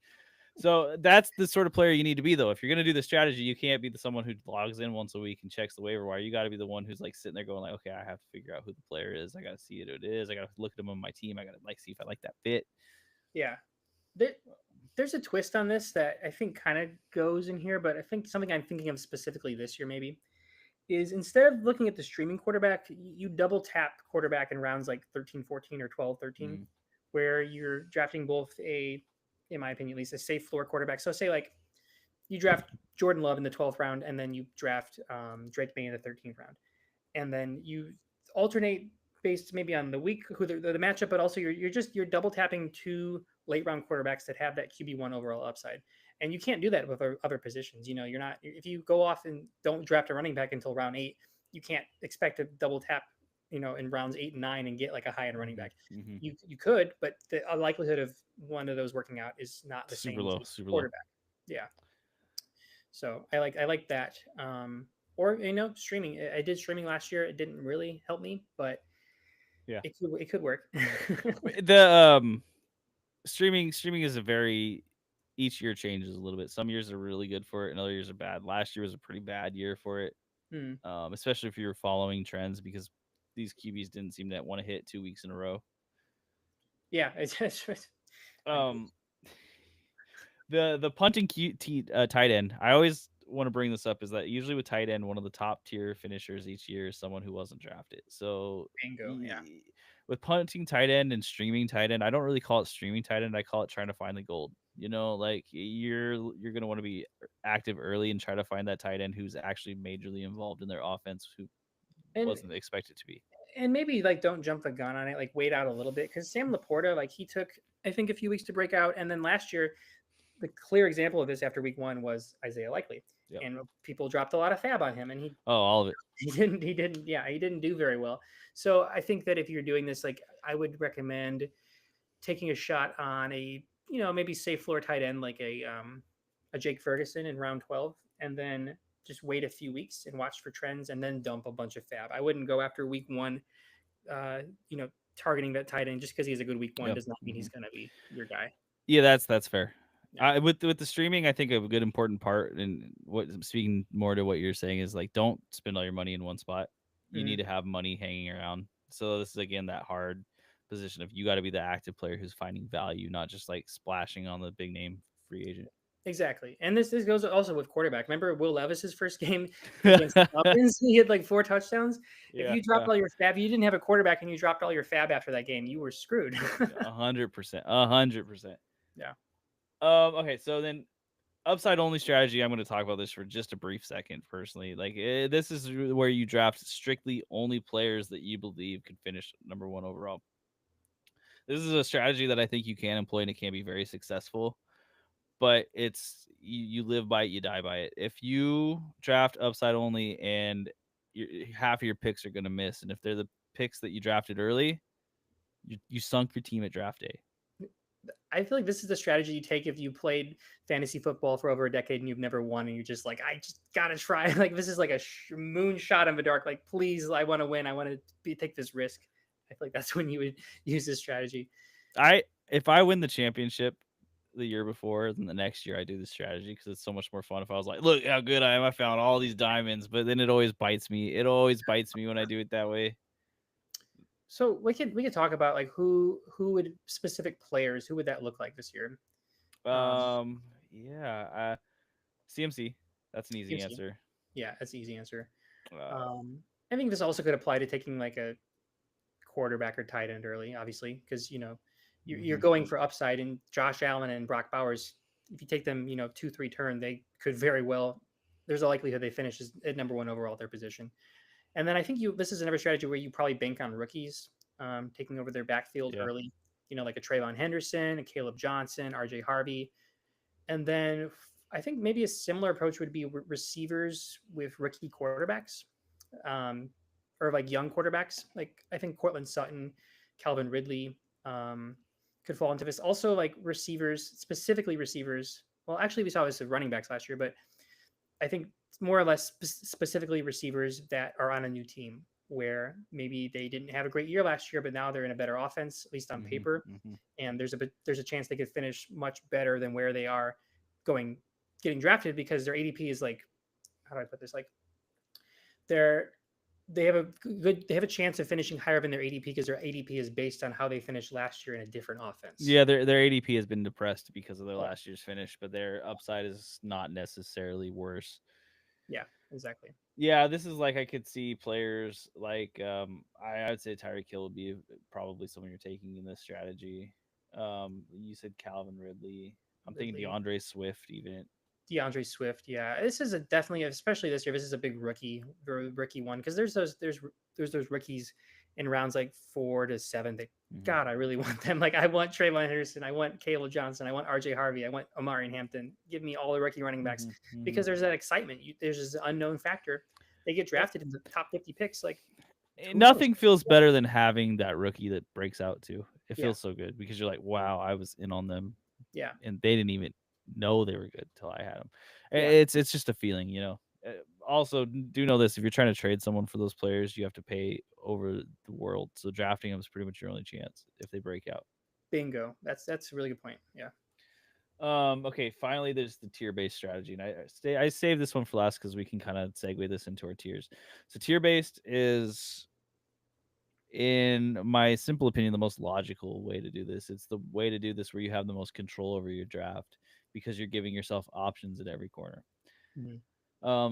So that's the sort of player you need to be, though. If you're gonna do the strategy, you can't be someone who logs in once a week and checks the waiver wire. You got to be the one who's like sitting there going like, okay, I have to figure out who the player is. I got to see who it is. I got to look at them on my team. I got to like see if I like that fit. Yeah, there's a twist on this that I think kind of goes in here, but I think something I'm thinking of specifically this year maybe is instead of looking at the streaming quarterback, you double tap quarterback in rounds like 13, 14, or 12, 13, where you're drafting both in my opinion, at least a safe floor quarterback. So say like you draft Jordan Love in the 12th round, and then you draft Drake May in the 13th round, and then you alternate based maybe on the week, who the matchup, but also you're double tapping two late round quarterbacks that have that QB1 overall upside. And you can't do that with other positions. You're not, if you go off and don't draft a running back until round 8, you can't expect to double tap, in rounds 8 and 9 and get like a high end running back. You could, but the likelihood of one of those working out is not the super same low, as super quarterback. Low. Yeah. So I like that. Or streaming. I did streaming last year. It didn't really help me, but yeah, it could work. The streaming is each year changes a little bit. Some years are really good for it, and other years are bad. Last year was a pretty bad year for it, especially if you were following trends because these QBs didn't seem to want to hit 2 weeks in a row. Yeah, it's the punting tight end. I always want to bring this up is that usually with tight end, one of the top tier finishers each year is someone who wasn't drafted. So bingo, yeah. With punting tight end and streaming tight end, I don't really call it streaming tight end. I call it trying to find the gold. Like you're gonna want to be active early and try to find that tight end who's actually majorly involved in their offense who wasn't expected to be. And maybe like don't jump the gun on it. Like wait out a little bit because Sam Laporta, like he took I think a few weeks to break out, and then last year the clear example of this after week 1 was Isaiah Likely. Yep. And people dropped a lot of fab on him, and all of it. He didn't do very well. So I think that if you're doing this, like I would recommend taking a shot on a maybe safe floor tight end like a Jake Ferguson in round 12, and then just wait a few weeks and watch for trends, and then dump a bunch of fab. I wouldn't go after week 1, targeting that tight end just because he has a good week 1 does not mean he's going to be your guy. Yeah, that's fair. Yeah. With the streaming, I think a good important part, and what speaking more to what you're saying is like don't spend all your money in one spot. You need to have money hanging around. So this is again that hard position of you got to be the active player who's finding value, not just like splashing on the big name free agent. Exactly. And this goes also with quarterback. Remember Will Levis's first game against the Falcons? He had like 4 touchdowns. If you dropped all your fab, you didn't have a quarterback and you dropped all your fab after that game, you were screwed. 100%. 100%. Yeah. Okay, so then upside only strategy, I'm going to talk about this for just a brief second personally. Like this is where you draft strictly only players that you believe could finish number 1 overall. This is a strategy that I think you can employ and it can be very successful, but it's you live by it, you die by it. If you draft upside only and half of your picks are going to miss, and if they're the picks that you drafted early, you sunk your team at draft day. I feel like this is the strategy you take if you played fantasy football for over a decade and you've never won, and you're just like, I just gotta try. Like this is like a moonshot in the dark. Like, please, I want to win. I want to take this risk. I feel like that's when you would use this strategy. If I win the championship the year before, then the next year I do this strategy because it's so much more fun. If I was like, look how good I am, I found all these diamonds, but then it always bites me. It always bites me when I do it that way. So we could talk about like who would specific players, who would that look like this year? Yeah, CMC. That's an easy answer. Yeah, that's an easy answer. I think this also could apply to taking like a quarterback or tight end early, obviously, because you're going for upside. And Josh Allen and Brock Bowers, if you take them 2-3 turn, they could very well. There's a likelihood they finish at number 1 overall at their position. And then I think this is another strategy where you probably bank on rookies taking over their backfield early, like a Trayvon Henderson, a Caleb Johnson, RJ Harvey. And then I think maybe a similar approach would be receivers with rookie quarterbacks or like young quarterbacks. Like I think Cortland Sutton, Calvin Ridley could fall into this. Also like receivers, specifically receivers. Well, actually we saw this with running backs last year, but I think more or less specifically receivers that are on a new team. where maybe they didn't have a great year last year, but now they're in a better offense, at least on Mm-hmm, paper, mm-hmm. and there's a chance they could finish much better than where they are going getting drafted because their ADP is like, how do I put this, like they're they have a chance of finishing higher than their ADP because their ADP is based on how they finished last year in a different offense. Yeah, their ADP has been depressed because of their Yeah, last year's finish, but their upside is not necessarily worse. yeah, exactly. Yeah, this is like I could see players like I would say Tyreek Hill would be probably someone you're taking in this strategy. You said Calvin Ridley. I'm thinking Ridley, DeAndre Swift even. DeAndre Swift, yeah, this is a definitely, especially this year. This is a big rookie one because there's those rookies in rounds like 4 to 7 that Mm-hmm. God, I really want them. Like I want Trayvon Henderson, I want Caleb Johnson, I want RJ Harvey, I want Amari Hampton. Give me all the rookie running backs Mm-hmm. Mm-hmm. because there's that excitement. There's this unknown factor. They get drafted in the top 50 picks. Like who knows? Nothing feels better than having that rookie that breaks out too. It Yeah, feels so good because you're like, wow, I was in on them, yeah, and they didn't even know they were good till I had them. yeah. It's just a feeling, you know. Also, do know this: if you're trying to trade someone for those players, you have to pay over the world. So drafting them is pretty much your only chance if they break out. Bingo. That's a really good point. Yeah. Okay, finally, there's the tier based strategy, and I saved this one for last because we can kind of segue this into our tiers. So tier based is, in my simple opinion, the most logical way to do this. It's the way to do this where you have the most control over your draft because you're giving yourself options at every corner. Mhm.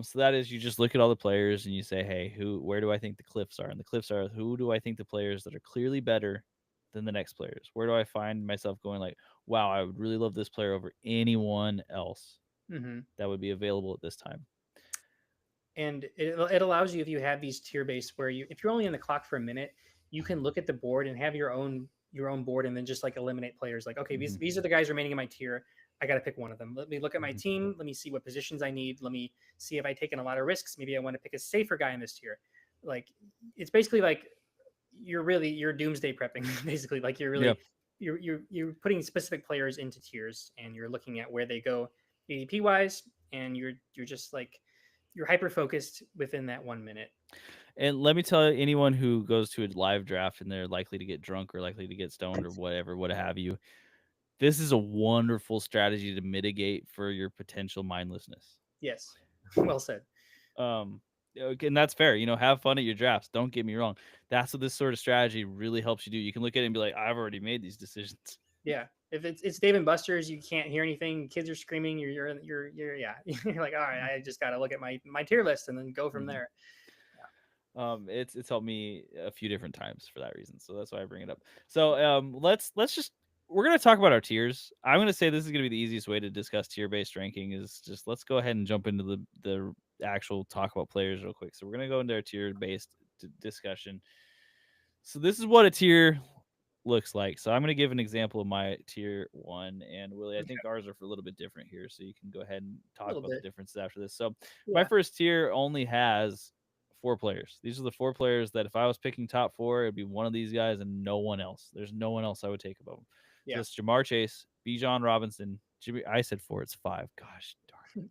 So that is, you just look at all the players and you say, hey, where do I think the cliffs are? And the cliffs are, who do I think the players that are clearly better than the next players? Where do I find myself going like, wow, I would really love this player over anyone else Mhm. that would be available at this time? And it allows you, if you have these tier based where you, if you're only in the clock for a minute, you can look at the board and have your own board and then just like eliminate players. Like, okay, Mm-hmm. these are the guys remaining in my tier. I got to pick one of them. Let me look at my Mm-hmm. team. Let me see what positions I need. Let me see if I've taken a lot of risks. Maybe I want to pick a safer guy in this tier. Like, it's basically like you're doomsday prepping. Basically, like Yeah. you're putting specific players into tiers and you're looking at where they go ADP wise, and you're just like you're hyper focused within that 1 minute. And let me tell anyone who goes to a live draft and they're likely to get drunk or likely to get stoned or whatever, what have you, this is a wonderful strategy to mitigate for your potential mindlessness. Yes, well said. Um, and that's fair. You know, have fun at your drafts. Don't get me wrong. That's what this sort of strategy really helps you do. You can look at it and be like, I've already made these decisions. Yeah, if it's Dave and Buster's, you can't hear anything. Kids are screaming. You're yeah. You're like, all right, I just got to look at my tier list and then go from Mhm. there. It's helped me a few different times for that reason. So that's why I bring it up. So let's just, we're gonna talk about our tiers. I'm gonna say this is gonna be the easiest way to discuss tier based ranking is just let's go ahead and jump into the actual talk about players real quick. So we're gonna go into our tier based discussion. So this is what a tier looks like. So I'm going to give an example of my tier one. And Willie, I Okay, think ours are a little bit different here. So you can go ahead and a talk little about the bit. differences after this. So my Yeah, first tier only has 4 players. These are the 4 players that if I was picking top 4, it'd be one of these guys and no one else. There's no one else I would take above them. So yeah. it's Jamar Chase, Bijan Robinson, Jimmy. I said 4, it's 5. Gosh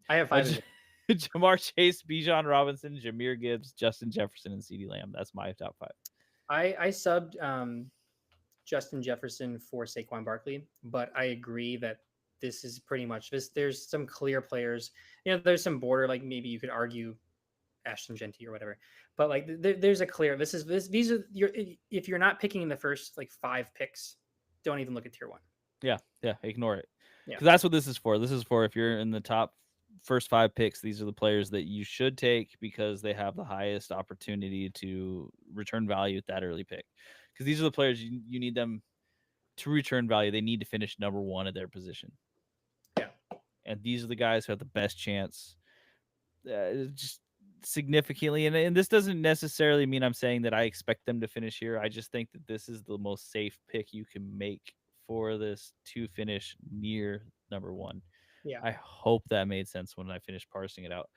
I have darn. 5 as well. Jamar Chase, Bijan Robinson, Jameer Gibbs, Justin Jefferson, and CeeDee Lamb. That's my top 5. I subbed Justin Jefferson for Saquon Barkley, but I agree that this is pretty much this. There's some clear players. There's some border, like maybe you could argue Ashton Genty or whatever, but like there's a clear. These are your. If you're not picking in the first like 5 picks, don't even look at tier one. Yeah, ignore it. Yeah, Because that's what this is for. This is for if you're in the top first 5 picks, these are the players that you should take because they have the highest opportunity to return value at that early pick. Because these are the players you need them to return value. They need to finish number 1 at their position. yeah, And these are the guys who have the best chance, just significantly. And this doesn't necessarily mean I'm saying that I expect them to finish here. I just think that this is the most safe pick you can make for this to finish near number 1. yeah. I hope that made sense when I finished parsing it out.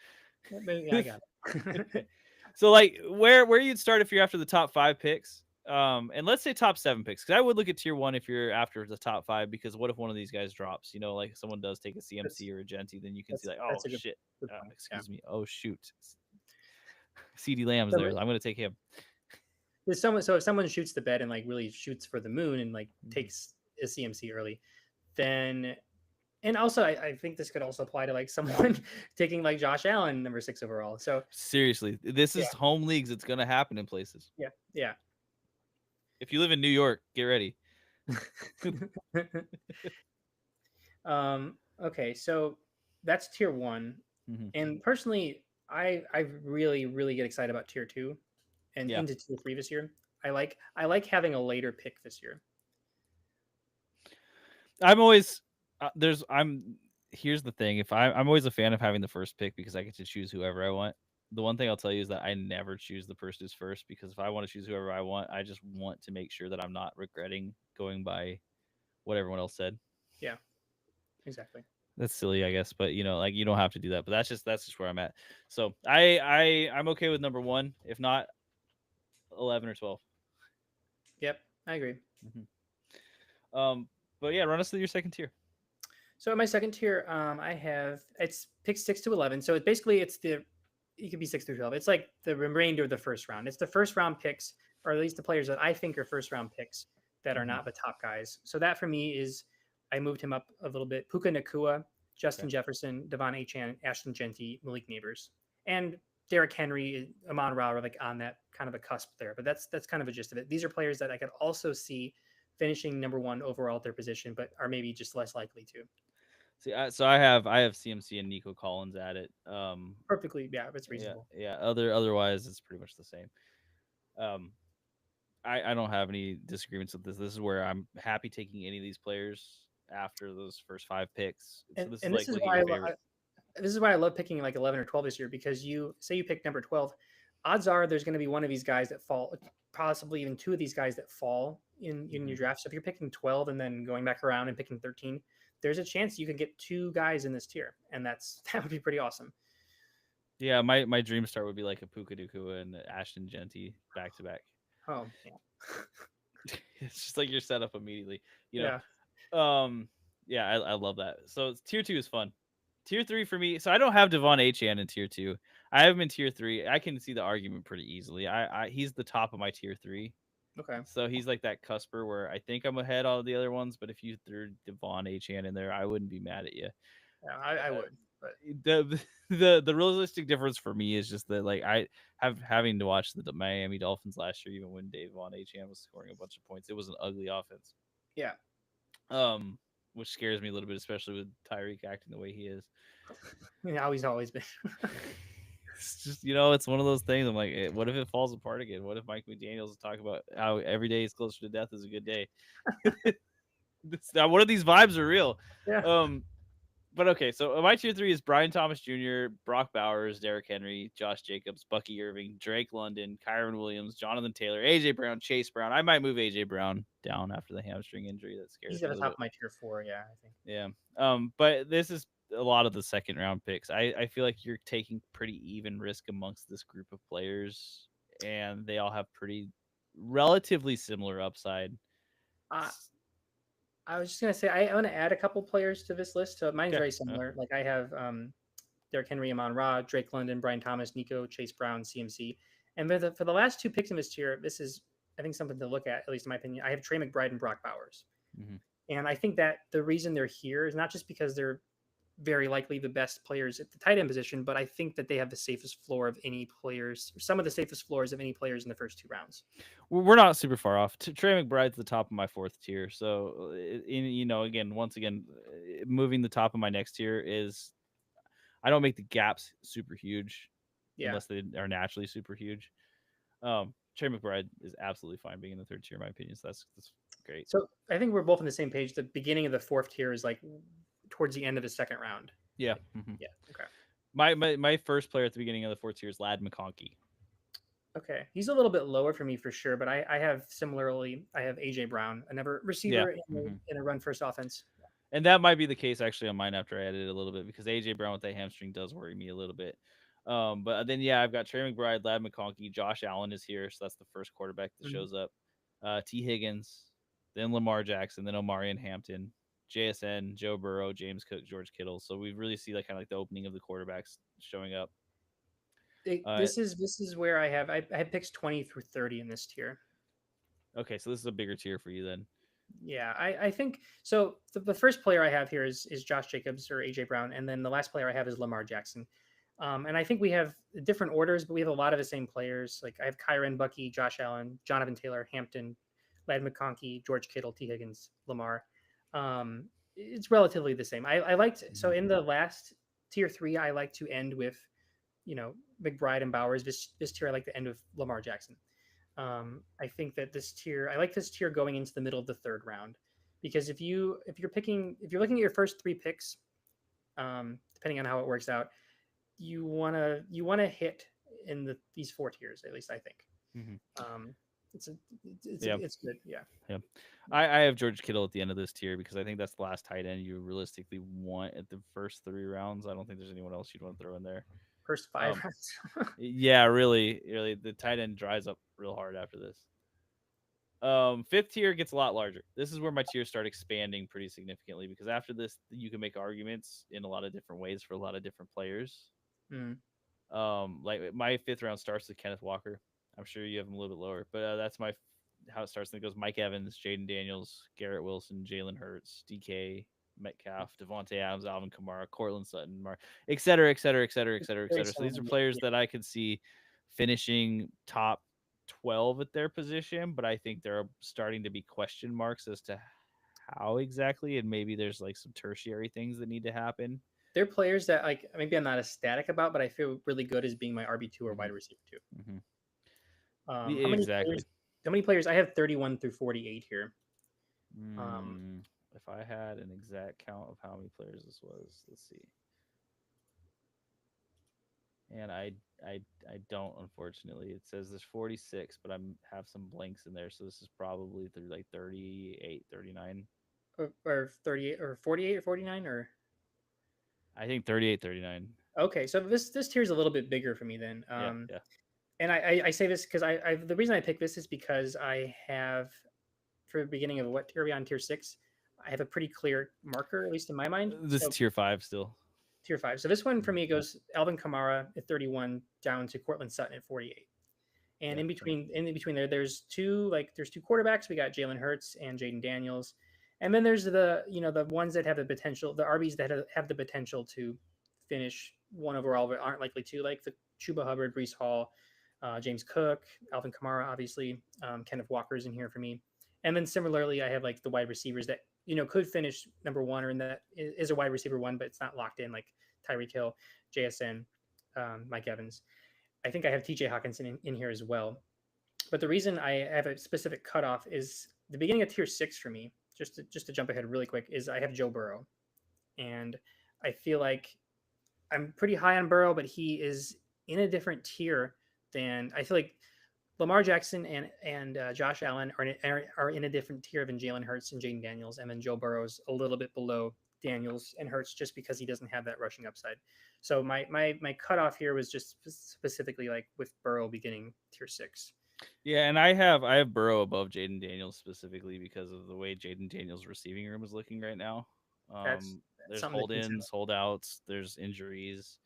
Yeah, I got it. So like where you'd start if you're after the top 5 picks, and let's say top 7 picks, because I would look at tier 1 if you're after the top 5, because what if one of these guys drops? You know, like someone does take a that's CMC or a Genty, then you can see that's like, oh that's a shit, good point. Yeah. excuse me, oh shoot, CD Lamb's there. So I'm gonna take him. there's someone. So if someone shoots the bed and like really shoots for the moon and like Mhm. takes a CMC early, then and also I think this could also apply to like someone taking like Josh Allen number 6 overall. So Seriously, this yeah, is home leagues. It's gonna happen in places. yeah, yeah. If you live in New York, get ready. Okay, so that's tier one, Mhm. and personally, I really get excited about tier two and Yeah, into tier three this year. I like having a later pick this year. I'm always there's I'm here's the thing. If I'm always a fan of having the first pick because I get to choose whoever I want. The one thing I'll tell you is that I never choose the person who's first because if I want to choose whoever I want, I just want to make sure that I'm not regretting going by what everyone else said. Yeah, exactly. That's silly, I guess, but like you don't have to do that. But that's just where I'm at. So I'm okay with number one, if not 11 or 12. Yep, I agree. Um, but yeah, run us through your second tier. So in my second tier, I have it's pick 6 to 11. So it's the it could be 6 through 12. It's like the remainder of the first round. It's the first round picks, or at least the players that I think are first round picks that are Mhm. not the top guys. So that for me is I moved him up a little bit. Puka Nakua, Okay. Justin Jefferson, Devon Achan, Ashton Genty, Malik Neighbors, and Derrick Henry, Amon Ra are like on that kind of a cusp there. But that's kind of a gist of it. These are players that I could also see finishing number one overall at their position, but are maybe just less likely to. See, so I have CMC and Nico Collins at it. Perfectly, yeah, it's Yeah, reasonable. yeah. Otherwise, it's pretty much the same. Um, I don't have any disagreements with this. This is where I'm happy taking any of these players after those first five picks. So And this is and this like is looking at why your favorite. this is why I love picking like 11 or 12 this year, because you say you pick number 12, odds are there's going to be one of these guys that fall, possibly even two of these guys that fall in your Mhm. draft. So if you're picking 12 and then going back around and picking 13, there's a chance you can get two guys in this tier, and that would be pretty awesome. Yeah, my dream start would be like a Puka Nakua and Ashton Genty back to back. Oh yeah, It's just like you're set up immediately. You yeah. yeah, I love that. So tier two is fun. Tier three for me. So I don't have Devon Achan in tier two. I have him in tier three. I can see the argument pretty easily. He's the top of my tier three. Okay. So he's like that cusper where I think I'm ahead all the other ones, but if you threw Devon Achan in there, I wouldn't be mad at you. Yeah, I Uh, would, but the realistic difference for me is just that like I have having to watch the Miami Dolphins last year, even when Devon Achan was scoring a bunch of points, it was an ugly offense. yeah, Um, which scares me a little bit, especially with Tyreek acting the way he is. yeah, he's always been. It's just it's one of those things. I'm like, what if it falls apart again? What if Mike McDaniel's talk about how every day is closer to death is a good day? Now, one of these vibes are real. Yeah. Um, but okay, so my tier three is Brian Thomas Jr., Brock Bowers, Derrick Henry, Josh Jacobs, Bucky Irving, Drake London, Kyron Williams, Jonathan Taylor, AJ Brown, Chase Brown. I might move AJ Brown down after the hamstring injury. That He's scares at me a the little top bit. of my tier four. Yeah, I think. Yeah. But this is a lot of the second round picks. I feel like you're taking pretty even risk amongst this group of players, and they all have pretty relatively similar upside. Uh, I was just gonna say I want to add a couple players to this list. So mine's Okay. very similar. Like I have Derrick Henry, Amon Ra, Drake London, Brian Thomas, Nico, Chase Brown, CMC. And for the last two picks in this tier, this is I think something to look at least in my opinion. I have Trey McBride and Brock Bowers, Mm-hmm. and I think that the reason they're here is not just because they're very likely the best players at the tight end position, but I think that they have the safest floor of any players, or some of the safest floors of any players in the first two rounds. We're not super far off. Trey McBride's the top of my fourth tier. So, again, once again, moving the top of my next tier is I don't make the gaps super huge Yeah. unless they are naturally super huge. Trey McBride is absolutely fine being in the third tier, in my opinion. So that's great. So I think we're both on the same page. The beginning of the fourth tier is like towards the end of the second round. Yeah. Like, yeah. Okay. My first player at the beginning of the fourth tier is Lad McConkey. Okay. He's a little bit lower for me for sure, but I have similarly, I have AJ Brown, another Yeah. receiver in a run first offense. And that might be the case actually on mine after I added it a little bit because AJ Brown with that hamstring does worry me a little bit. But then yeah, I've got Trey McBride, Lad McConkey, Josh Allen is here, so that's the first quarterback that Mhm. shows up. T. Higgins, then Lamar Jackson, then Omari and Hampton, JSN, Joe Burrow, James Cook, George Kittle. So we really see like kind of like the opening of the quarterbacks showing up. This is where I have picks 20 through 30 in this tier. Okay, so this is a bigger tier for you then. Yeah, I think so. The first player I have here is Josh Jacobs or AJ Brown, and then the last player I have is Lamar Jackson. And I think we have different orders, but we have a lot of the same players. Like I have Kyron, Bucky, Josh Allen, Jonathan Taylor, Hampton, Lad McConkey, George Kittle, T. Higgins, Lamar. It's relatively the same. I liked so in the last tier 3, I like to end with, McBride and Bowers. This tier I like to end with Lamar Jackson. I think that I like this tier going into the middle of the third round, because if you're looking at your first 3 picks, depending on how it works out, you wanna hit in these 4 tiers, at least I think. It's it's good, yeah. Yeah, I have George Kittle at the end of this tier because I think that's the last tight end you realistically want at the first 3 rounds. I don't think there's anyone else you'd want to throw in there. First 5 rounds. Yeah, really, the tight end dries up real hard after this. Fifth tier gets a lot larger. This is where my tiers start expanding pretty significantly because after this, you can make arguments in a lot of different ways for a lot of different players. Like my 5th round starts with Kenneth Walker. I'm sure you have him a little bit lower, but that's how it starts. And it goes Mike Evans, Jaden Daniels, Garrett Wilson, Jalen Hurts, DK Metcalf, Devontae Adams, Alvin Kamara, Cortland Sutton, et cetera, et cetera, et cetera, et cetera, et cetera. So these are players that I could see finishing top 12 at their position, but I think there are starting to be question marks as to how exactly, and maybe there's like some tertiary things that need to happen. They're players that like maybe I'm not ecstatic about, but I feel really good as being my RB2 or wide receiver 2. Exactly. How many players? I have 31 through 48 here. If I had an exact count of how many players this was, let's see. And I don't, unfortunately. It says there's 46, but I have some blanks in there, so this is probably through like 38, 39. Or 38 or 48 or 49 or I think 38, 39. Okay, so this tier is a little bit bigger for me then. Yeah. And I say this because I the reason I picked this is because I have, for the beginning of what tier are we on, tier 6, I have a pretty clear marker, at least in my mind. This is tier 5 still. Tier 5. So this one for me goes Alvin Kamara at 31 down to Cortland Sutton at 48. And in between there's two quarterbacks. We got Jalen Hurts and Jaden Daniels. And then there's the ones that have the potential, the RBs that have the potential to finish 1 overall, but aren't likely to, like the Chuba Hubbard, Breece Hall, James Cook, Alvin Kamara, obviously. Kenneth Walker's in here for me. And then similarly, I have like the wide receivers that, could finish number 1, or in that is a wide receiver 1, but it's not locked in, like Tyreek Hill, JSN, Mike Evans. I think I have TJ Hawkinson in here as well. But the reason I have a specific cutoff is the beginning of tier 6 for me, just to jump ahead really quick, is I have Joe Burrow. And I feel like I'm pretty high on Burrow, but he is in a different tier than, I feel like Lamar Jackson and Josh Allen are in a different tier than Jalen Hurts and Jaden Daniels, and then Joe Burrow's a little bit below Daniels and Hurts just because he doesn't have that rushing upside. So my cutoff here was just specifically like with Burrow beginning tier 6. Yeah, and I have Burrow above Jaden Daniels specifically because of the way Jaden Daniels' receiving room is looking right now. That's there's hold-ins, holdouts, there's injuries.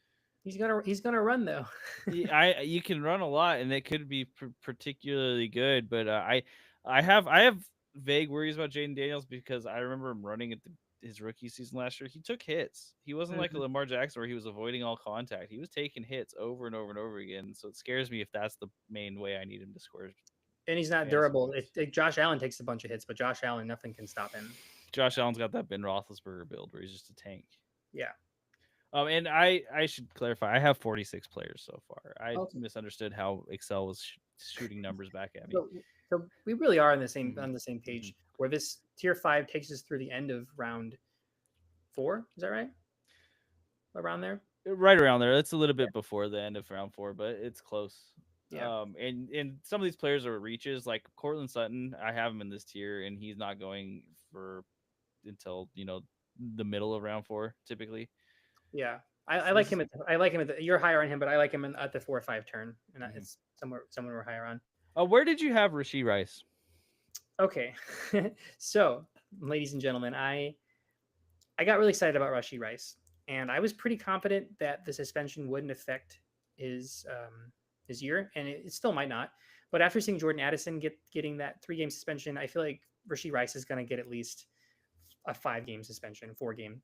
He's gonna run though. You can run a lot, and it could be particularly good. But I have vague worries about Jaden Daniels because I remember him running at his rookie season last year. He took hits. He wasn't like a Lamar Jackson where he was avoiding all contact. He was taking hits over and over and over again. So it scares me if that's the main way I need him to score. And he's not durable. If Josh Allen takes a bunch of hits, but Josh Allen, nothing can stop him. Josh Allen's got that Ben Roethlisberger build where he's just a tank. Yeah. And I should clarify, I have 46 players so far. I misunderstood how Excel was shooting numbers back at me. So we really are on the same page, where this tier 5 takes us through the end of round 4. Is that right? Around there? Right around there. It's a little bit before the end of round 4, but it's close. Yeah. And some of these players are reaches, like Cortland Sutton. I have him in this tier, and he's not going until the middle of round 4 typically. Yeah, I like him. You're higher on him, but I like him at the 4 or 5 turn, and it's somewhere we're higher on. Where did you have Rashee Rice? Okay, so ladies and gentlemen, I got really excited about Rashee Rice, and I was pretty confident that the suspension wouldn't affect his year, and it still might not. But after seeing Jordan Addison getting that 3-game suspension, I feel like Rashee Rice is going to get at least a 5-game suspension, 4-game,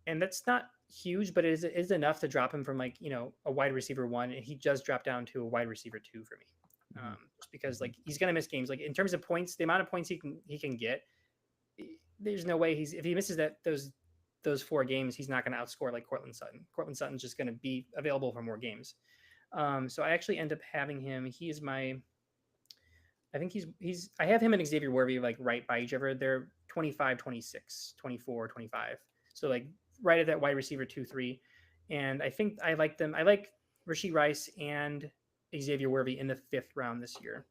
and that's not huge, but it is enough to drop him from like a wide receiver 1, and he just dropped down to a wide receiver 2 for me. Just because like he's going to miss games. Like in terms of points, the amount of points he can get, there's no way if he misses those 4 games, he's not going to outscore like Cortland Sutton. Cortland Sutton's just going to be available for more games. So I actually end up having him. He is my. I think I have him and Xavier Worthy like right by each other. They're 25, 26, 24, 25. So like right at that wide receiver 2-3. And I think I like them. I like Rashee Rice and Xavier Worthy in the 5th round this year.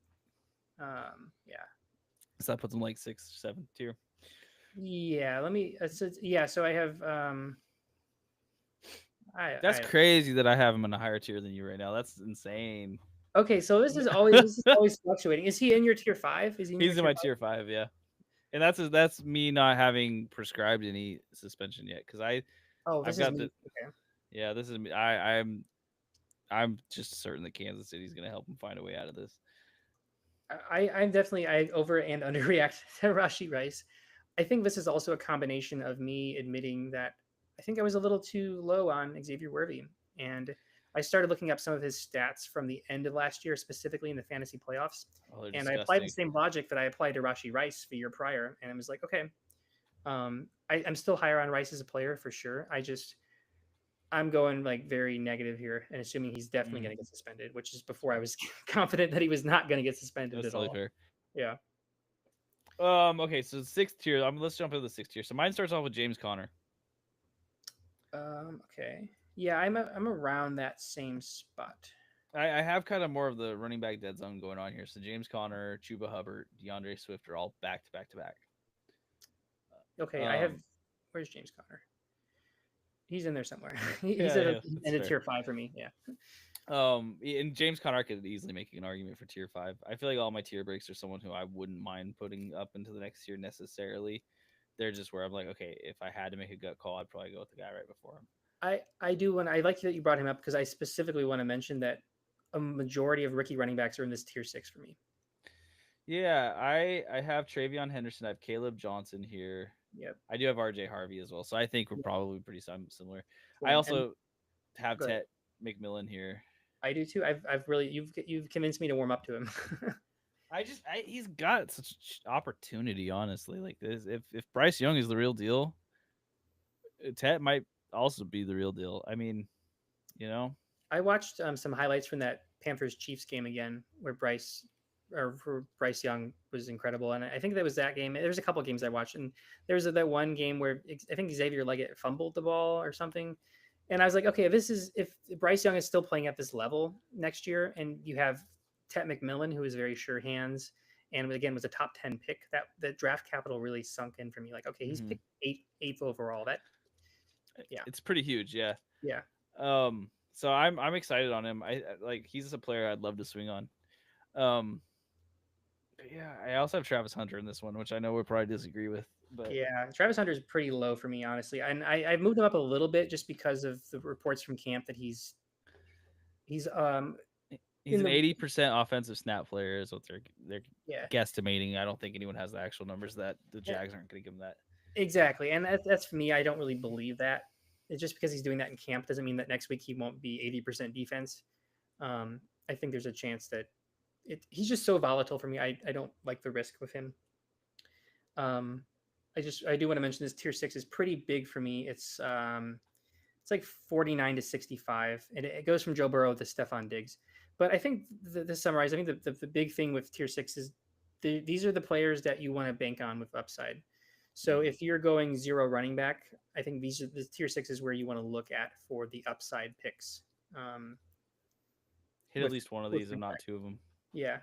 Yeah. So that puts them like 6th, 7th tier. Yeah, let me. Yeah, so I have. That's crazy that I have him in a higher tier than you right now. That's insane. Okay, so this is always fluctuating. Is he in your tier 5? Is he? He's in my tier 5, yeah. And that's me not having prescribed any suspension yet because I've got the. Okay. Yeah, this is me. I'm just certain that Kansas City's going to help him find a way out of this. I'm definitely over and underreact to Rashee Rice. I think this is also a combination of me admitting that I think I was a little too low on Xavier Worthy, and I started looking up some of his stats from the end of last year, specifically in the fantasy playoffs. And disgusting. I applied the same logic that I applied to Rashee Rice the year prior, and I was like, okay, I'm still higher on Rice as a player for sure. I'm going like very negative here and assuming he's definitely going to get suspended, which is before I was confident that he was not going to get suspended. That's totally fair. Yeah. Okay, so 6th tier. Let's jump into the 6th tier. So mine starts off with James Conner. Okay. Yeah, I'm around that same spot. I have kind of more of the running back dead zone going on here. So James Conner, Chuba Hubbard, DeAndre Swift are all back to back to back. Okay, I have. Where's James Conner? He's in there somewhere. He's in a tier 5 for me. Yeah. And James Conner could easily make an argument for tier 5. I feel like all my tier breaks are someone who I wouldn't mind putting up into the next tier necessarily. They're just where I'm like, okay, if I had to make a gut call, I'd probably go with the guy right before him. I do, and I like that you brought him up because I specifically want to mention that a majority of rookie running backs are in this tier 6 for me. Yeah, I have Travion Henderson. I have Caleb Johnson here. Yep. I do have RJ Harvey as well, so I think we're probably pretty similar. Cool. I also have Tet McMillan here. I do too. I've really you've convinced me to warm up to him. He's got such opportunity, honestly. Like this, if Bryce Young is the real deal, Tet might also be the real deal. I mean, I watched some highlights from that Panthers Chiefs game again, where Bryce Young was incredible, and I think that was that game. There's a couple of games I watched, and there was that one game where I think Xavier Leggett fumbled the ball or something, and I was like, okay, if Bryce Young is still playing at this level next year, and you have Tet McMillan, who is very sure hands, and again was a top 10 pick, that the draft capital really sunk in for me. Like, okay, he's picked 8th overall. Yeah, it's pretty huge. Yeah. Yeah. So I'm excited on him. I like he's a player I'd love to swing on. Yeah, I also have Travis Hunter in this one, which I know we'll probably disagree with. But yeah, Travis Hunter is pretty low for me, honestly, and I've moved him up a little bit just because of the reports from camp that he's an 80% offensive snap player is what they're guesstimating. I don't think anyone has the actual numbers that the Jags aren't going to give him that. Exactly, and that's for me. I don't really believe that. It's just because he's doing that in camp doesn't mean that next week he won't be 80% defense. I think there's a chance that he's just so volatile for me. I don't like the risk with him. I do want to mention this tier 6 is pretty big for me. It's like 49 to 65, and it goes from Joe Burrow to Stephon Diggs. But I think to summarize, I think the big thing with tier 6 is these are the players that you want to bank on with upside. So if you're going 0 running back, I think these are the tier 6 is where you want to look at for the upside picks. Hit at least one of these, if not 2 of them. Yeah.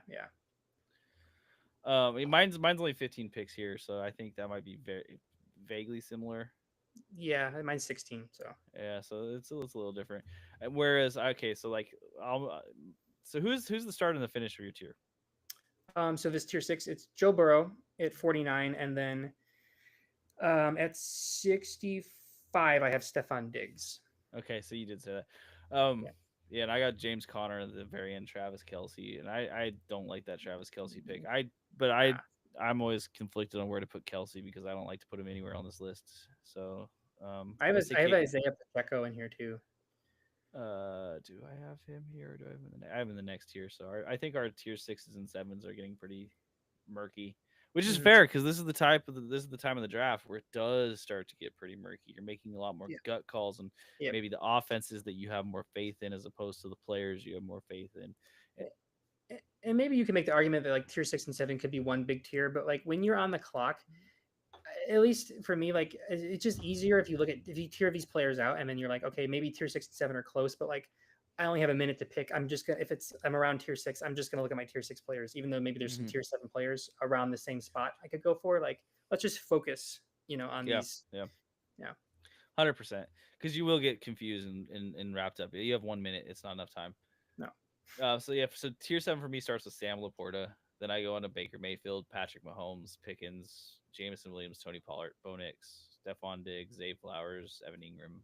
Mine's only 15 picks here, so I think that might be very vaguely similar. Yeah, mine's 16. So yeah, so it's a little different. Whereas, okay, so like, so who's the start and the finish for your tier? So this tier 6, it's Joe Burrow at 49, and then at 65, I have Stephon Diggs. Okay, so you did say that. Yeah, and I got James Conner at the very end, Travis Kelsey, and I don't like that Travis Kelsey pick. But Yeah. I'm always conflicted on where to put Kelsey because I don't like to put him anywhere on this list. So I I have say, Isaiah Pacheco in here too. do I have him here or do I have him in I have him in the next tier? So I think our tier 6s and 7s are getting pretty murky, which is Mhm. fair because this is the time of the draft where it does start to get pretty murky. You're making a lot more Yeah. gut calls and Yeah. maybe the offenses that you have more faith in as opposed to the players you have more faith in. And maybe you can make the argument that like tier 6 and 7 could be one big tier, but like when you're on the clock, at least for me, like it's just easier if you look at if you tier these players out and then you're like, okay, maybe tier 6 and 7 are close, but like I only have a minute to pick. I'm just gonna if it's I'm around tier 6, I'm just gonna look at my tier 6 players, even though maybe there's some Mm-hmm. tier 7 players around the same spot I could go for. Like let's just focus, on Yeah, these. yeah, Yeah. 100%. Because you will get confused and wrapped up. You have 1 minute; it's not enough time. No. So yeah, so tier 7 for me starts with Sam Laporta. Then I go on to Baker Mayfield, Patrick Mahomes, Pickens, Jameson Williams, Tony Pollard, Bo Nix, Stephon Diggs, Zay Flowers, Evan Ingram.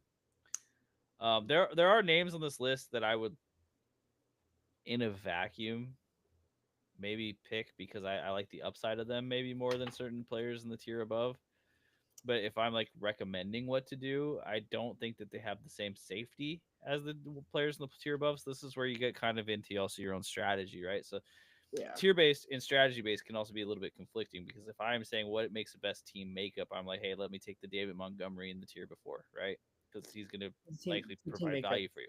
There are names on this list that I would, in a vacuum, maybe pick because I like the upside of them maybe more than certain players in the tier above. But if I'm like recommending what to do, I don't think that they have the same safety as the players in the tier above. So this is where you get kind of into also your own strategy, right? So Yeah. tier based and strategy based can also be a little bit conflicting because if I'm saying what makes the best team makeup, I'm like, hey, let me take the David Montgomery in the tier before, right? Because he's going to likely The team provide makeup. value for you.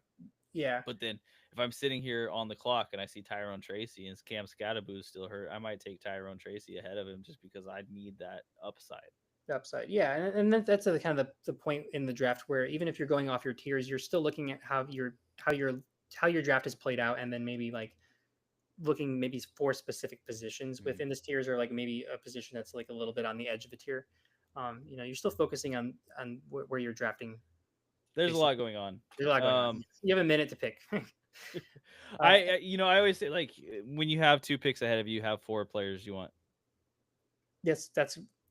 Yeah. But then if I'm sitting here on the clock and I see Tyrone Tracy and Cam Scattaboo still hurt, I might take Tyrone Tracy ahead of him just because I need that upside. The upside. Yeah. And that's the kind of the point in the draft where even if you're going off your tiers, you're still looking at how your draft is played out and then maybe like looking maybe for specific positions Mm-hmm. within this tiers or like maybe a position that's like a little bit on the edge of the tier. You're still focusing on where you're drafting. There's a lot Basically, going on. there's a lot going on. You have a minute to pick. uh, I always say like when you have 2 picks ahead of you, have 4 players you want. yes,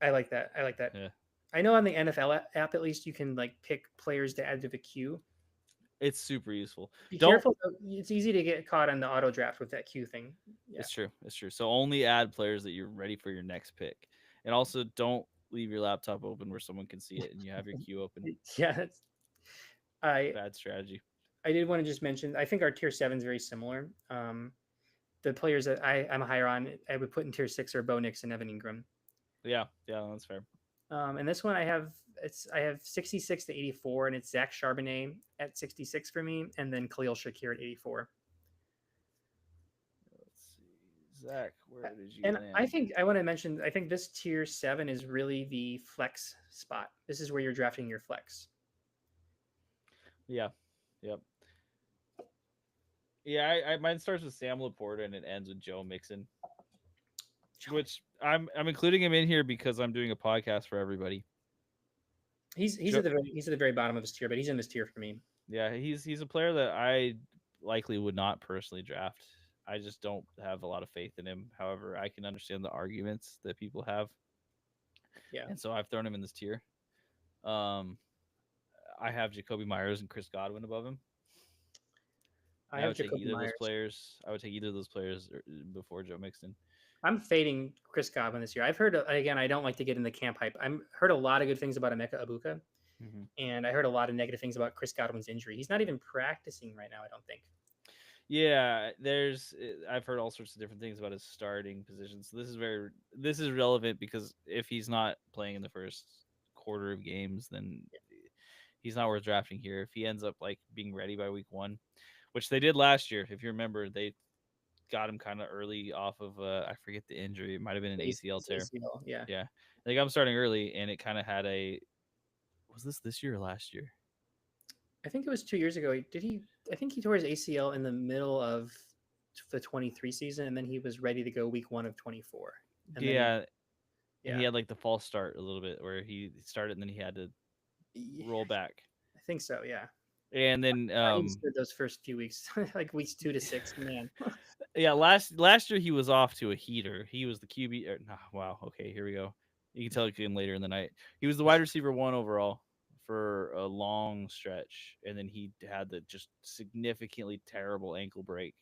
I like that. I like that. Yeah, I know on the NFL app at least you can like pick players to add to the queue. it's super useful. Be Don't. careful. It's easy to get caught on the auto draft with that queue thing. Yeah. It's true. It's true. So only add players that you're ready for your next pick, and also don't leave your laptop open where someone can see it and you have your queue open. Yeah. I Bad strategy. I did want to just mention. I think our tier 7 is very similar. The players that I'm higher on, I would put in tier 6 are Bo Nix and Evan Ingram. Yeah, that's fair. And this one I have 66 to 84, and it's Zach Charbonnet at 66 for me, and then Khalil Shakir at 84. Let's see, Zach, where did you And land? I think I want to mention, I think this tier 7 is really the flex spot. This is where you're drafting your flex. Yeah, yep. Yeah, mine starts with Sam Laporta and it ends with Joe Mixon, which I'm including him in here because I'm doing a podcast for everybody. He's at the very bottom of his tier, but he's in this tier for me. Yeah, he's a player that I likely would not personally draft. I just don't have a lot of faith in him. However, I can understand the arguments that people have. Yeah. And so I've thrown him in this tier. I have Jacoby Myers and Chris Godwin above him. I have take Jacoby either Myers. of those players. I would take either of those players before Joe Mixon. I'm fading Chris Godwin this year. I've heard, again, I don't like to get in the camp hype. I've heard a lot of good things about Emeka Ibuka, and I heard a lot of negative things about Chris Godwin's injury. He's not even practicing right now, I don't think. Yeah, I've heard all sorts of different things about his starting position. So this is relevant because if he's not playing in the first quarter of games, then he's not worth drafting here. If he ends up like being ready by week 1, which they did last year, if you remember, they got him kind of early off of I forget the injury. It might have been an ACL tear. ACL, yeah. Yeah, they got him starting early, and it kind of had a. Was this year or last year? I think it was 2 years ago. I think he tore his ACL in the middle of the 23 season, and then he was ready to go week 1 of 24. And yeah. He had like the false start a little bit where he started and then he had to roll back. I think so, yeah. And then those first few weeks, like weeks 2 to 6, man. Yeah, last year he was off to a heater. He was the QB. Wow. Okay, here we go. You can tell it came later in the night. He was the wide receiver 1 overall for a long stretch, and then he had the just significantly terrible ankle break.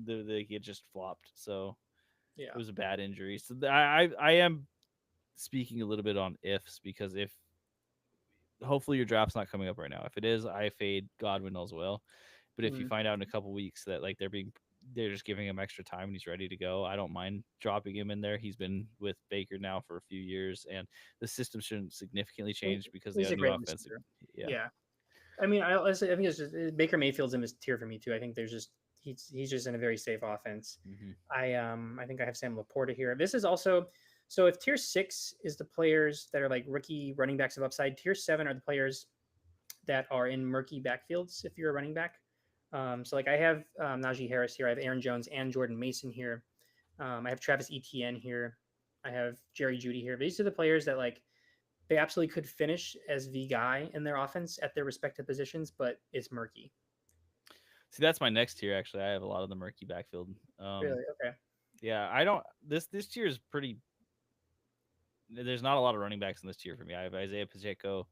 He had just flopped, so Yeah. it was a bad injury. So I am speaking a little bit on ifs, because if hopefully your draft's not coming up right now. If it is, I fade Godwin as well. But if you Mm. find out in a couple weeks that like they're just giving him extra time and he's ready to go, I don't mind dropping him in there. He's been with Baker now for a few years, and the system shouldn't significantly change because they He's have a a new great offensive. receiver. Yeah. Yeah. I mean, I think it's just Baker Mayfield's in this tier for me too. I think there's just he's just in a very safe offense. Mm-hmm. I think I have Sam Laporta here. This is also so if tier 6 is the players that are like rookie running backs of upside, tier 7 are the players that are in murky backfields if you're a running back. So like I have Najee Harris here, I have Aaron Jones and Jordan Mason here. I have Travis Etienne here. I have Jerry Judy here. These are the players that like they absolutely could finish as the guy in their offense at their respective positions, but it's murky. See, that's my next tier. Actually, I have a lot of the murky backfield. Really? Okay. Yeah, I don't. This tier is pretty. There's not a lot of running backs in this tier for me. I have Isaiah Pacheco,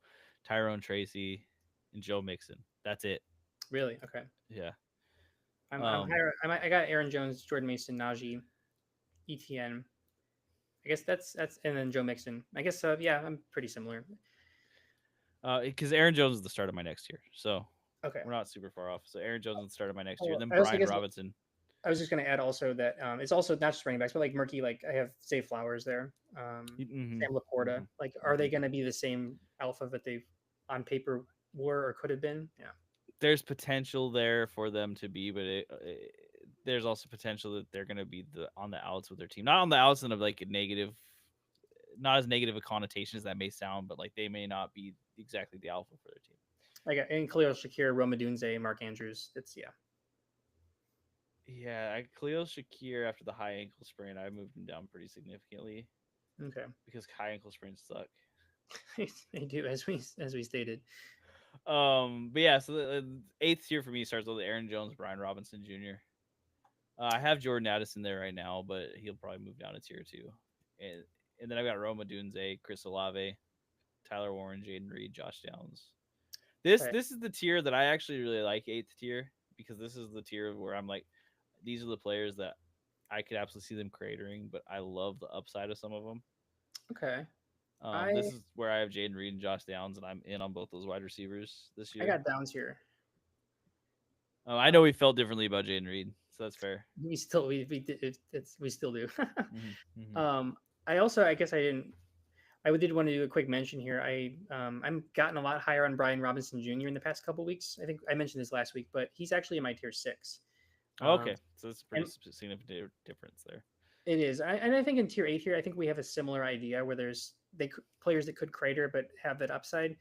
Tyrone Tracy, and Joe Mixon. That's it. Really? Okay. Yeah. I'm higher. I got Aaron Jones, Jordan Mason, Najee, ETN. I guess that's and then Joe Mixon. I guess yeah, I'm pretty similar. Because Aaron Jones is the start of my next year, so Okay. we're not super far off. So Aaron Jones is the start of my next year. Oh, Then I also Brian guess Robinson. I was just going to add also that it's also not just running backs, but like murky. Like I have Zay Flowers there, Mm-hmm, Sam Laporta. mm-hmm, Like, are they going to be the same alpha that they on paper were or could have been? Yeah. There's potential there for them to be, but there's also potential that they're going to be on the outs with their team. Not on the outs in of like a negative, not as negative a connotation as that may sound, but like they may not be exactly the alpha for their team. I got and Khalil Shakir, Rome Dunze, Mark Andrews. It's yeah. Yeah, Khalil Shakir after the high ankle sprain, I moved him down pretty significantly Okay. because high ankle sprains suck. They do, as we stated. But yeah, so the eighth tier for me starts with Aaron Jones, Brian Robinson Jr. I have Jordan Addison there right now, but he'll probably move down a tier too. And and then I've got Roma Dunze, Chris Olave, Tyler Warren, Jaden Reed, Josh Downs. Okay. This is the tier that I actually really like, eighth tier, because this is the tier where I'm like, these are the players that I could absolutely see them cratering, but I love the upside of some of them. Okay. I This is where I have Jaden Reed and Josh Downs, and I'm in on both those wide receivers this I year. got Downs here. I know we felt differently about Jaden Reed, so that's fair. We still we still do. Mm-hmm, mm-hmm. I also I guess I didn't. I did want to do a quick mention here. I'm gotten a lot higher on Brian Robinson Jr. in the past couple weeks. I think I mentioned this last week, but he's actually in my tier 6. Okay, so that's a pretty And significant difference there. it is, and I think in tier 8 here, I think we have a similar idea where there's players that could crater but have that upside.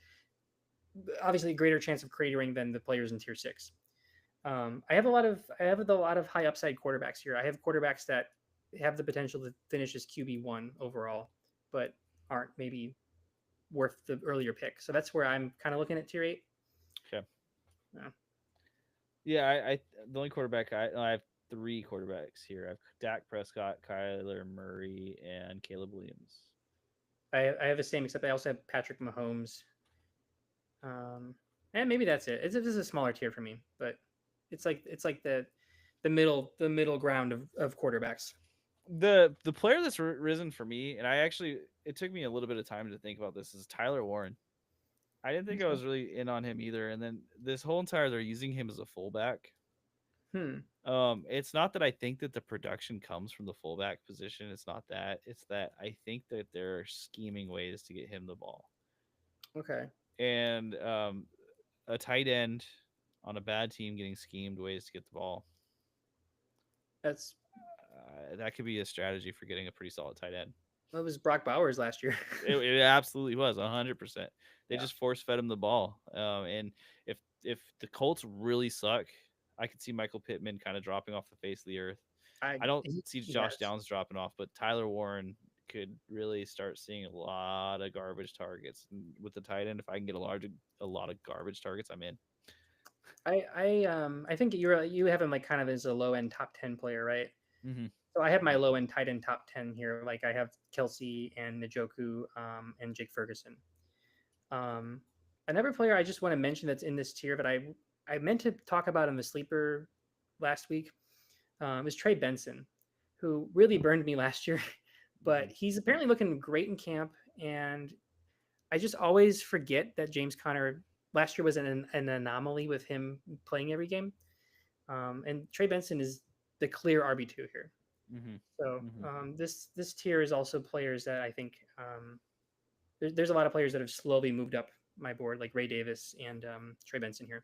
Obviously, greater chance of cratering than the players in tier 6. I have a lot of high upside quarterbacks here. I have quarterbacks that have the potential to finish as QB1 overall, but aren't maybe worth the earlier pick. So that's where I'm kind of looking at tier 8. Okay. Yeah. Yeah, I the only quarterback I have 3 quarterbacks here. I have Dak Prescott, Kyler Murray, and Caleb Williams. I have the same, except I also have Patrick Mahomes. And maybe that's it. This is a smaller tier for me, but it's like the middle ground of quarterbacks. The player that's risen for me, and it took me a little bit of time to think about this, is Tyler Warren. I didn't think I was really in on him either, and then this whole entire they're using him as a fullback. It's not that I think that the production comes from the fullback position. It's not that. It's that I think that they're scheming ways to get him the ball. Okay. And a tight end on a bad team getting schemed ways to get the ball. That's that could be a strategy for getting a pretty solid tight end. That was Brock Bowers last year. It absolutely was 100%. They Yeah. just force fed him the ball. And if the Colts really suck, I could see Michael Pittman kind of dropping off the face of the earth. I don't see Josh Downs dropping off, but Tyler Warren could really start seeing a lot of garbage targets. And with the tight end, if I can get a lot of garbage targets, I'm in. I think you have him like kind of as a low end top 10 player, right? Mm-hmm. So I have my low end tight end top 10 here. Like I have Kelsey and Njoku and Jake Ferguson. Um, Another player I just want to mention that's in this tier, but I meant to talk about in the sleeper last week, is Trey Benson, who really burned me last year, but he's apparently looking great in camp. And I just always forget that James Conner last year was an anomaly with him playing every game. And Trey Benson is the clear RB2 here. Mm-hmm. So Mm-hmm. this tier is also players that I think there's a lot of players that have slowly moved up my board, like Ray Davis and Trey Benson here.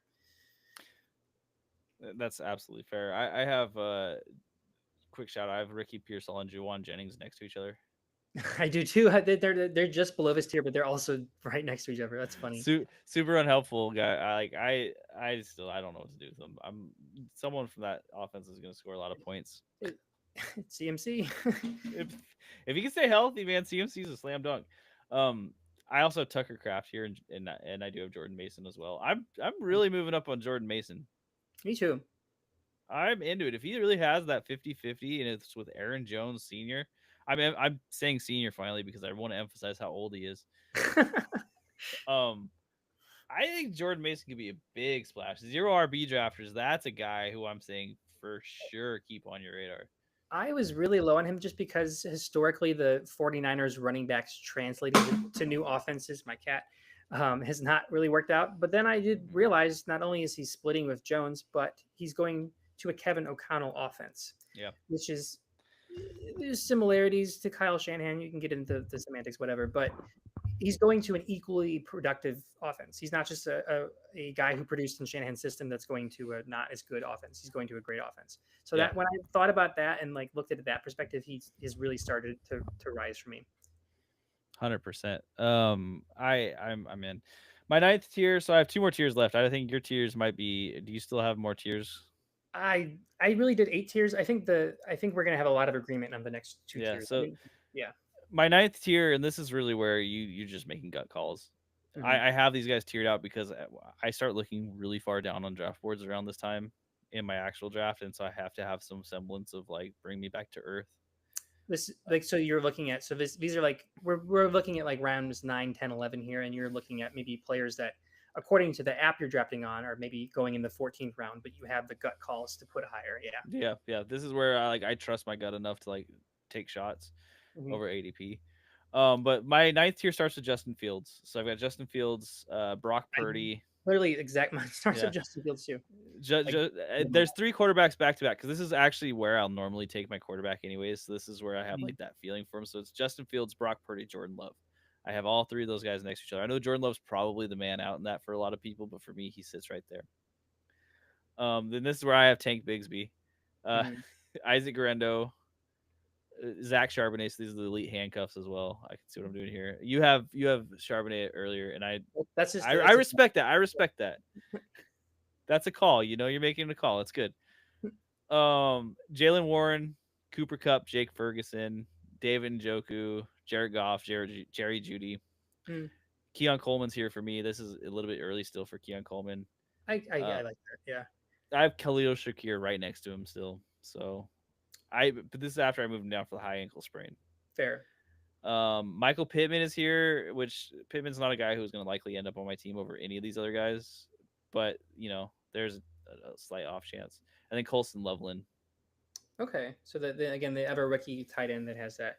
That's absolutely fair. I have quick shout out. I have Ricky Pearsall and Juwan Jennings next to each other. I do too. They're just below this tier, but they're also right next to each other. That's funny. Super unhelpful guy. I still I don't know what to do with them. I'm someone from that offense is going to score a lot of points. CMC. if he can stay healthy, man, CMC is a slam dunk. I also have Tucker Craft here, and I do have Jordan Mason as well. I'm really moving up on Jordan Mason. Me too. I'm into it. If he really has that 50-50 and it's with Aaron Jones Sr., I'm saying senior finally because I want to emphasize how old he is. um, I think Jordan Mason could be a big splash. Zero RB drafters, that's a guy who I'm saying for sure keep on your radar. I was really low on him just because historically the 49ers running backs translating to new offenses, my cat, has not really worked out. But then I did realize not only is he splitting with Jones, but he's going to a Kevin O'Connell offense. Yeah. Which is, there's similarities to Kyle Shanahan. You can get into the semantics, whatever, but he's going to an equally productive offense. He's not just a guy who produced in Shanahan's system that's going to a not as good offense. He's going to a great offense. So that when I thought about that and like looked at that perspective, he's really started to rise for me. 100%. I'm in my ninth tier, so I have two more tiers left. I think your tiers might be. Do you still have more tiers? I really did 8 tiers. I think we're gonna have a lot of agreement on the next 2 tiers. So yeah. My ninth tier, and this is really where you're just making gut calls. Mm-hmm. I have these guys tiered out because I start looking really far down on draft boards around this time in my actual draft, and so I have to have some semblance of like bring me back to earth. This like so you're looking at these are like we're looking at like rounds 9, 10, 11 here, and you're looking at maybe players that according to the app you're drafting on are maybe going in the 14th round, but you have the gut calls to put higher. Yeah. This is where I trust my gut enough to like take shots over ADP. But my ninth tier starts with Justin Fields. So I've got Justin Fields, Brock Purdy. Literally exact mine starts with Justin Fields too. There's 3 quarterbacks back to back because this is actually where I'll normally take my quarterback anyways. So this is where I have like that feeling for him. So it's Justin Fields, Brock Purdy, Jordan Love. I have all 3 of those guys next to each other. I know Jordan Love's probably the man out in that for a lot of people, but for me, he sits right there. Then this is where I have Tank Bigsby, Isaac Guerrero, Zach Charbonnet. So these are the elite handcuffs as well. I can see what I'm doing here. You have Charbonnet earlier, and I respect that. I respect that. That's a call. You're making a call. It's good. Jalen Warren, Cooper Kupp, Jake Ferguson, David Njoku, Jared Goff, Jerry Jeudy. Keon Coleman's here for me. This is a little bit early still for Keon Coleman. I like that. Yeah. I have Khalil Shakir right next to him still. So but this is after I moved him down for the high ankle sprain. Fair. Michael Pittman is here, which Pittman's not a guy who's going to likely end up on my team over any of these other guys, but there's a slight off chance. And then Colston Loveland. Okay, so again, they have a rookie tight end that has that.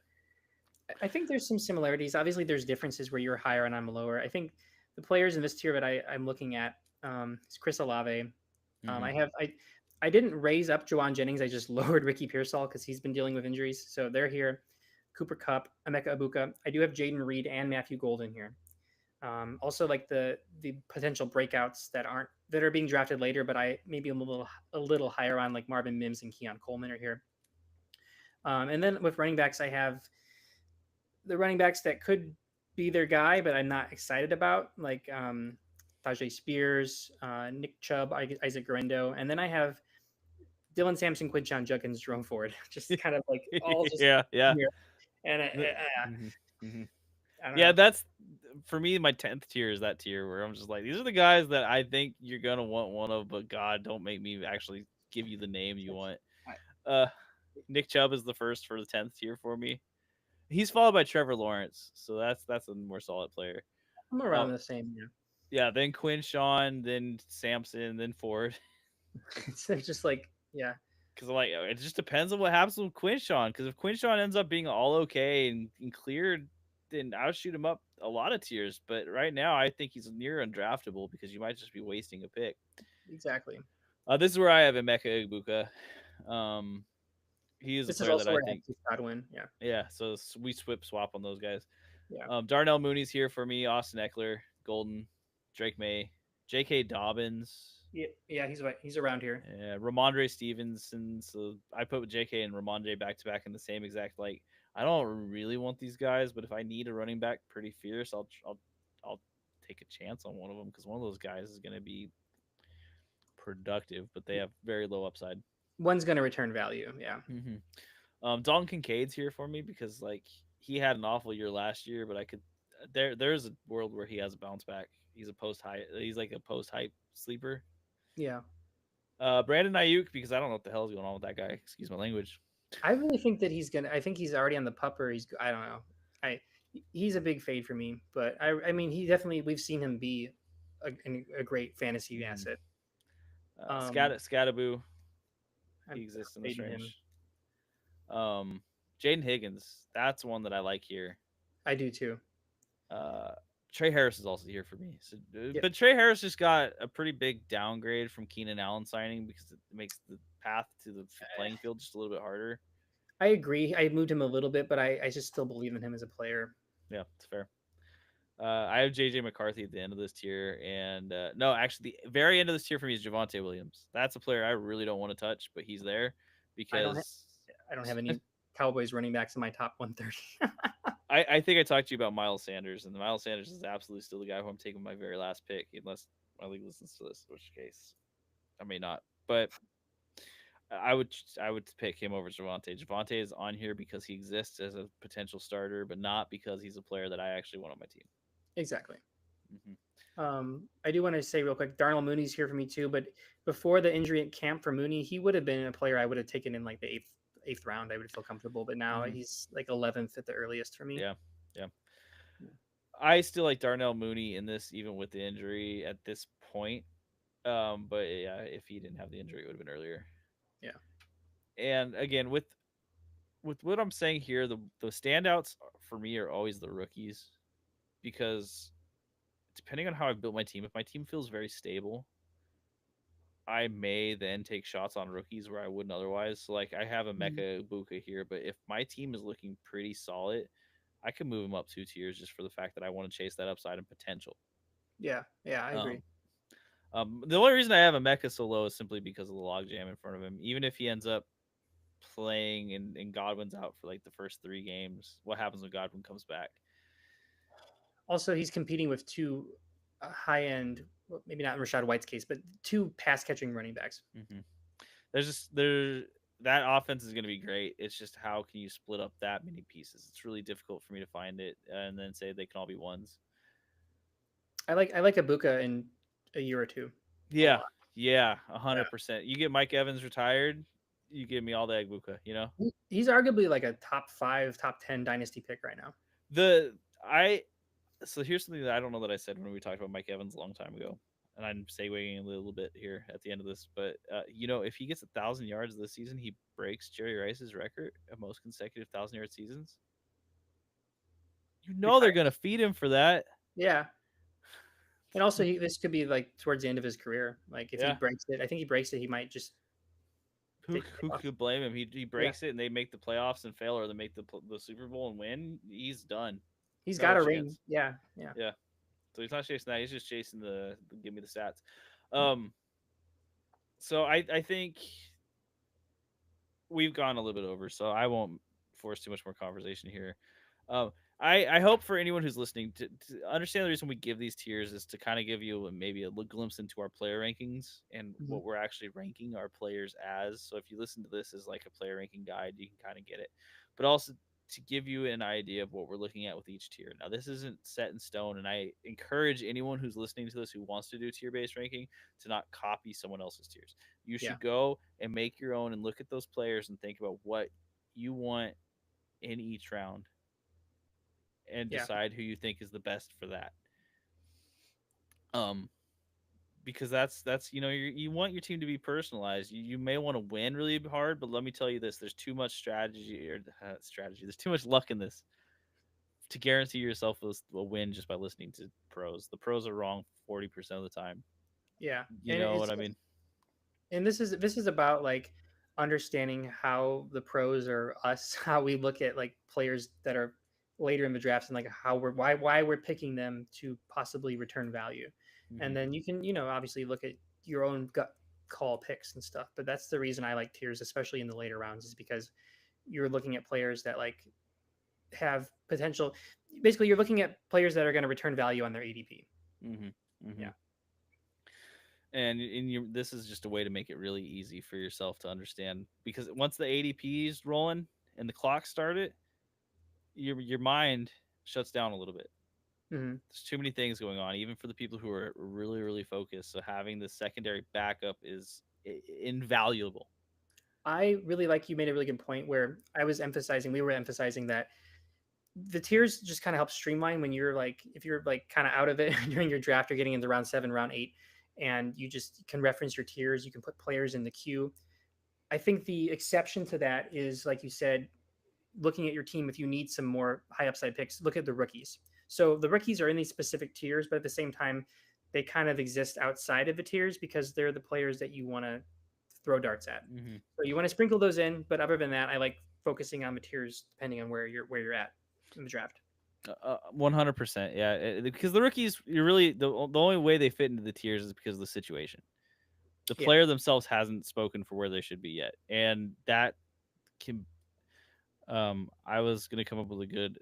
I think there's some similarities. Obviously, there's differences where you're higher and I'm lower. I think the players in this tier that I'm looking at is Chris Olave. I didn't raise up Juwan Jennings. I just lowered Ricky Pearsall because he's been dealing with injuries. So they're here. Cooper Kupp, Emeka Ibuka. I do have Jaden Reed and Matthew Golden here. Also, like the potential breakouts that are being drafted later, but I maybe a little higher on, like Marvin Mims and Keon Coleman are here. And then with running backs, I have the running backs that could be their guy, but I'm not excited about, like Tajay Spears, Nick Chubb, Isaac Guerrero, and then I have Dylan Sampson, Quinshon Judkins, Jerome Ford, just kind of like all just yeah. Here. And that's for me. My 10th tier is that tier where I'm just like, these are the guys that I think you're gonna want one of, but God, don't make me actually give you the name you want. Nick Chubb is the first for the 10th tier for me. He's followed by Trevor Lawrence, so that's a more solid player. I'm around Oh, the same. yeah, then Quinshawn, then Samson, then Ford. It's just like, yeah, Because like it just depends on what happens with Quinshawn. Because if Quinshawn ends up being all okay and cleared, then I'll shoot him up a lot of tiers. But right now, I think he's near undraftable because you might just be wasting a pick. exactly. This is where I have Emeka Egbuka. Um, he is a This is player that also I where I have think, Keith Godwin. Yeah, yeah. So we swap on those guys. yeah, Darnell Mooney's here for me. Austin Eckler, Golden, Drake May, J.K. Dobbins. yeah. He's around here. Yeah, Ramondre Stevenson. So I put JK and Ramondre back to back in the same exact like. I don't really want these guys, but if I need a running back pretty fierce, I'll take a chance on one of them because one of those guys is going to be productive, but they have very low upside. One's gonna return value. Yeah, Dalton Kincaid's here for me because like he had an awful year last year, but I could there's a world where he has a bounce back. He's a post high. He's like a post hype sleeper. yeah. Brandon Ayuk because I don't know what the hell is going on with that guy. Excuse my language. I really think that he's gonna. I think he's already on the pupper. I don't know. I he's a big fade for me, but I mean he definitely we've seen him be a great fantasy Mm-hmm. asset. Scattaboo, he I'm exists in the fading him. strange. Jaden Higgins, that's one that I like here. I do too. Uh, Trey Harris is also here for me. So, Yep. but Trey Harris just got a pretty big downgrade from Keenan Allen signing because it makes the path to the playing field just a little bit harder. I agree. I moved him a little bit, but I just still believe in him as a player. Yeah, it's fair. I have JJ McCarthy at the end of this tier, and no, actually, the very end of this tier for me is Javonte Williams. That's a player I really don't want to touch, but he's there I don't. because I don't have any Cowboys running backs in my top 130. I think I talked to you about Miles Sanders, and Miles Sanders is absolutely still the guy who I'm taking my very last pick, unless my league listens to this, in which case I may not. But I would pick him over Javonte. Javonte is on here because he exists as a potential starter, but not because he's a player that I actually want on my team. Exactly. Mm-hmm. I do want to say real quick, Darnell Mooney's here for me too. But before the injury at camp for Mooney, he would have been a player I would have taken in like the eighth round. I would feel comfortable. But now he's like 11th at the earliest for me. Yeah, yeah. I still like Darnell Mooney in this, even with the injury at this point. But yeah, if he didn't have the injury, it would have been earlier. Yeah. And again, with what I'm saying here, the standouts for me are always the rookies because depending on how I've built my team, if my team feels very stable, I may then take shots on rookies where I wouldn't otherwise. So like I have a Mecha Buka here, but if my team is looking pretty solid, I can move him up 2 tiers just for the fact that I want to chase that upside and potential. Yeah, I agree. The only reason I have a Mecha so low is simply because of the logjam in front of him. Even if he ends up playing and Godwin's out for like the first 3 games, what happens when Godwin comes back? Also, he's competing with two high end, well, maybe not in Rashad White's case, but two pass catching running backs. Mm-hmm. There that offense is going to be great. It's just how can you split up that many pieces? It's really difficult for me to find it and then say they can all be ones. I like Ibuka in a year or two. Yeah, 100%. You get Mike Evans retired, you give me all the Egbuka. He's arguably like a top 5, top 10 dynasty pick right now. So here's something that I don't know that I said when we talked about Mike Evans a long time ago, and I'm segueing a little bit here at the end of this. But if he gets 1,000 yards this season, he breaks Jerry Rice's record of most consecutive 1,000-yard seasons. They're gonna feed him for that. Yeah. And also, this could be like towards the end of his career. Like if he breaks it, I think he breaks it, he might just. Who could blame him? He breaks it, and they make the playoffs and fail, or they make the Super Bowl and win. He's done. He's got a ring. Yeah. So he's not chasing that. He's just chasing the give me the stats. So I think we've gone a little bit over, so I won't force too much more conversation here. I hope for anyone who's listening to understand the reason we give these tiers is to kind of give you maybe a glimpse into our player rankings and what we're actually ranking our players as. So if you listen to this as like a player ranking guide, you can kind of get it, but also to give you an idea of what we're looking at with each tier. Now, this isn't set in stone, and I encourage anyone who's listening to this who wants to do tier-based ranking to not copy someone else's tiers. You should go and make your own and look at those players and think about what you want in each round and decide who you think is the best for that. Um, because that's you want your team to be personalized. You may want to win really hard, but let me tell you this: there's too much strategy. There's too much luck in this to guarantee yourself a win just by listening to pros. The pros are wrong 40% of the time. Yeah, You and know what I mean? this is about like understanding how the pros or us how we look at like players that are later in the drafts and like how we're why we're picking them to possibly return value. And Hmm. then you can obviously look at your own gut call picks and stuff, but that's the reason I like tiers, especially in the later rounds, is because you're looking at players that like have potential. Basically you're looking at players that are going to return value on their ADP. Hmm. Hmm. Yeah. And this is just a way to make it really easy for yourself to understand, because once the ADP is rolling and the clock started, your mind shuts down a little bit. Hmm. There's too many things going on, even for the people who are really, really focused. So having the secondary backup is invaluable. I really like, you made a really good point where we were emphasizing that the tiers just kind of help streamline when you're like, if you're like kind of out of it during your draft or getting into round 7, round 8, and you just can reference your tiers, you can put players in the queue. I think the exception to that is, like you said, looking at your team. If you need some more high upside picks, look at the rookies. So the rookies are in these specific tiers, but at the same time, they kind of exist outside of the tiers because they're the players that you want to throw darts at. Hmm. So you want to sprinkle those in, but other than that, I like focusing on the tiers depending on where you're at in the draft. 100%. Yeah, because the rookies, you really the only way they fit into the tiers is because of the situation. The Yeah. player themselves hasn't spoken for where they should be yet, and that can. I was gonna come up with a good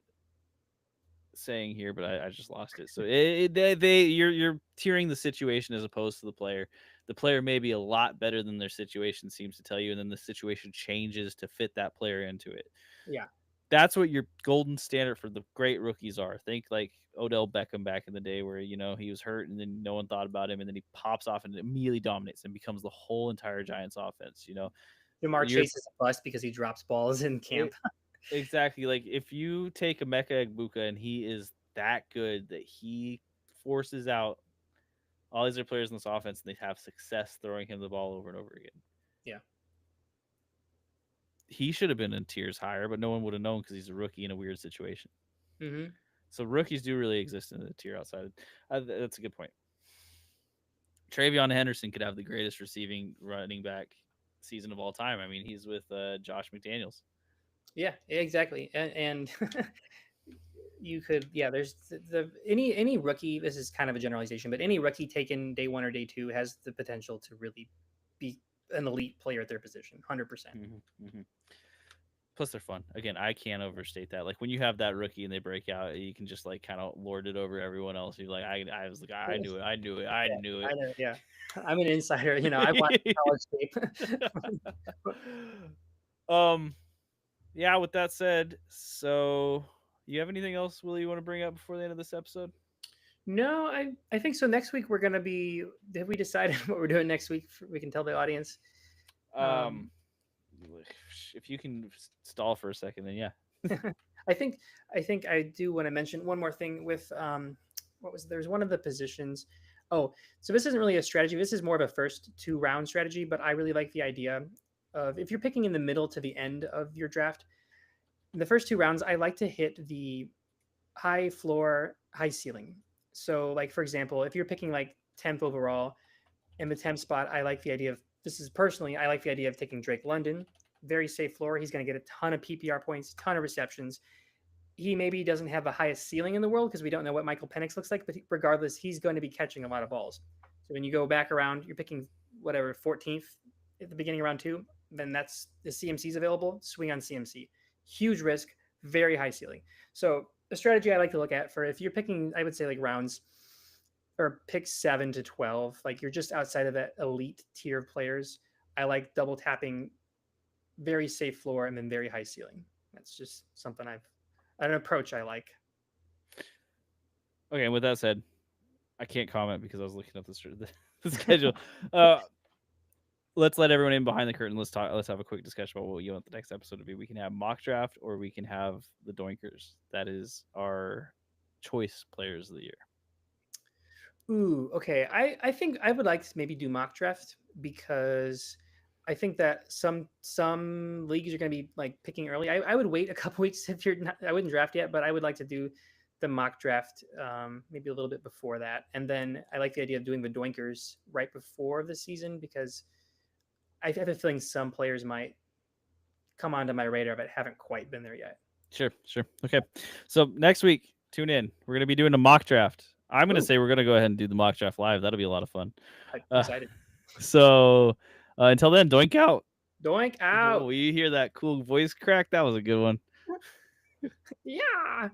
saying here, but I just lost it. So you're tiering the situation as opposed to the player. The player may be a lot better than their situation seems to tell you, and then the situation changes to fit that player into it. Yeah. That's what your golden standard for the great rookies are. Think like Odell Beckham back in the day, where he was hurt and then no one thought about him, and then he pops off and immediately dominates and becomes the whole entire Giants offense. Jamar You're Chase is a bust because he drops balls in it, camp. exactly like if you take a Emeka Egbuka and he is that good that he forces out all these other players in this offense and they have success throwing him the ball over and over again. Yeah. He should have been in tiers higher, but no one would have known because he's a rookie in a weird situation. Hmm. So rookies do really exist in the tier outside. That's a good point. Travion Henderson could have the greatest receiving running back season of all time. I mean, he's with Josh McDaniels. Yeah, exactly. And you could, yeah, there's any rookie, this is kind of a generalization, but any rookie taken day 1 or day 2 has the potential to really be an elite player at their position, 100%. Mm-hmm, mm-hmm. Plus, they're fun. Again, I can't overstate that. Like when you have that rookie and they break out, you can just like kind of lord it over everyone else. You're like, I was the guy. I knew it. I knew it. I Yeah, knew I it. know. Yeah, I'm an insider. I watched college tape. um. Yeah. With that said, so you have anything else, Willie, you want to bring up before the end of this episode? No, I think so. Next week we're gonna be. Have we decided what we're doing next week? We can tell the audience. Um. If you can stall for a second, then yeah. I think I do want to mention one more thing with what was there's one of the positions. Oh, so this isn't really a strategy. This is more of a first 2 round strategy, but I really like the idea of if you're picking in the middle to the end of your draft, in the first 2 rounds, I like to hit the high floor, high ceiling. So, like for example, if you're picking like 10th overall in the 10th spot, I like the idea of this is personally, I like the idea of taking Drake London. Very safe floor. He's going to get a ton of PPR points, ton of receptions. He maybe doesn't have the highest ceiling in the world because we don't know what Michael Penix looks like, but regardless, he's going to be catching a lot of balls. So when you go back around, you're picking whatever 14th at the beginning of round 2, then that's the CMC's available. Swing on CMC. Huge risk, very high ceiling. So the strategy I like to look at for if you're picking, I would say like rounds or pick 7 to 12, like you're just outside of that elite tier of players. I like double tapping very safe floor and then very high ceiling. That's just something an approach I like. Okay. And with that said, I can't comment because I was looking up the schedule. Uh, let's let everyone in behind the curtain. Let's talk. Let's have a quick discussion about what you want the next episode to be. We can have mock draft, or we can have the Doinkers. That is our choice players of the year. Ooh, okay. I think I would like to maybe do mock draft because I think that some leagues are going to be like picking early. I would wait a couple weeks if you're not. I wouldn't draft yet, but I would like to do the mock draft maybe a little bit before that, and then I like the idea of doing the Doinkers right before the season because I have a feeling some players might come onto my radar but haven't quite been there yet. Sure. Okay. So next week, tune in. We're going to be doing a mock draft. I'm going to say we're going to go ahead and do the mock draft live. That'll be a lot of fun. I'm excited. So until then, doink out. Doink out. Oh, you hear that cool voice crack? That was a good one. Yeah.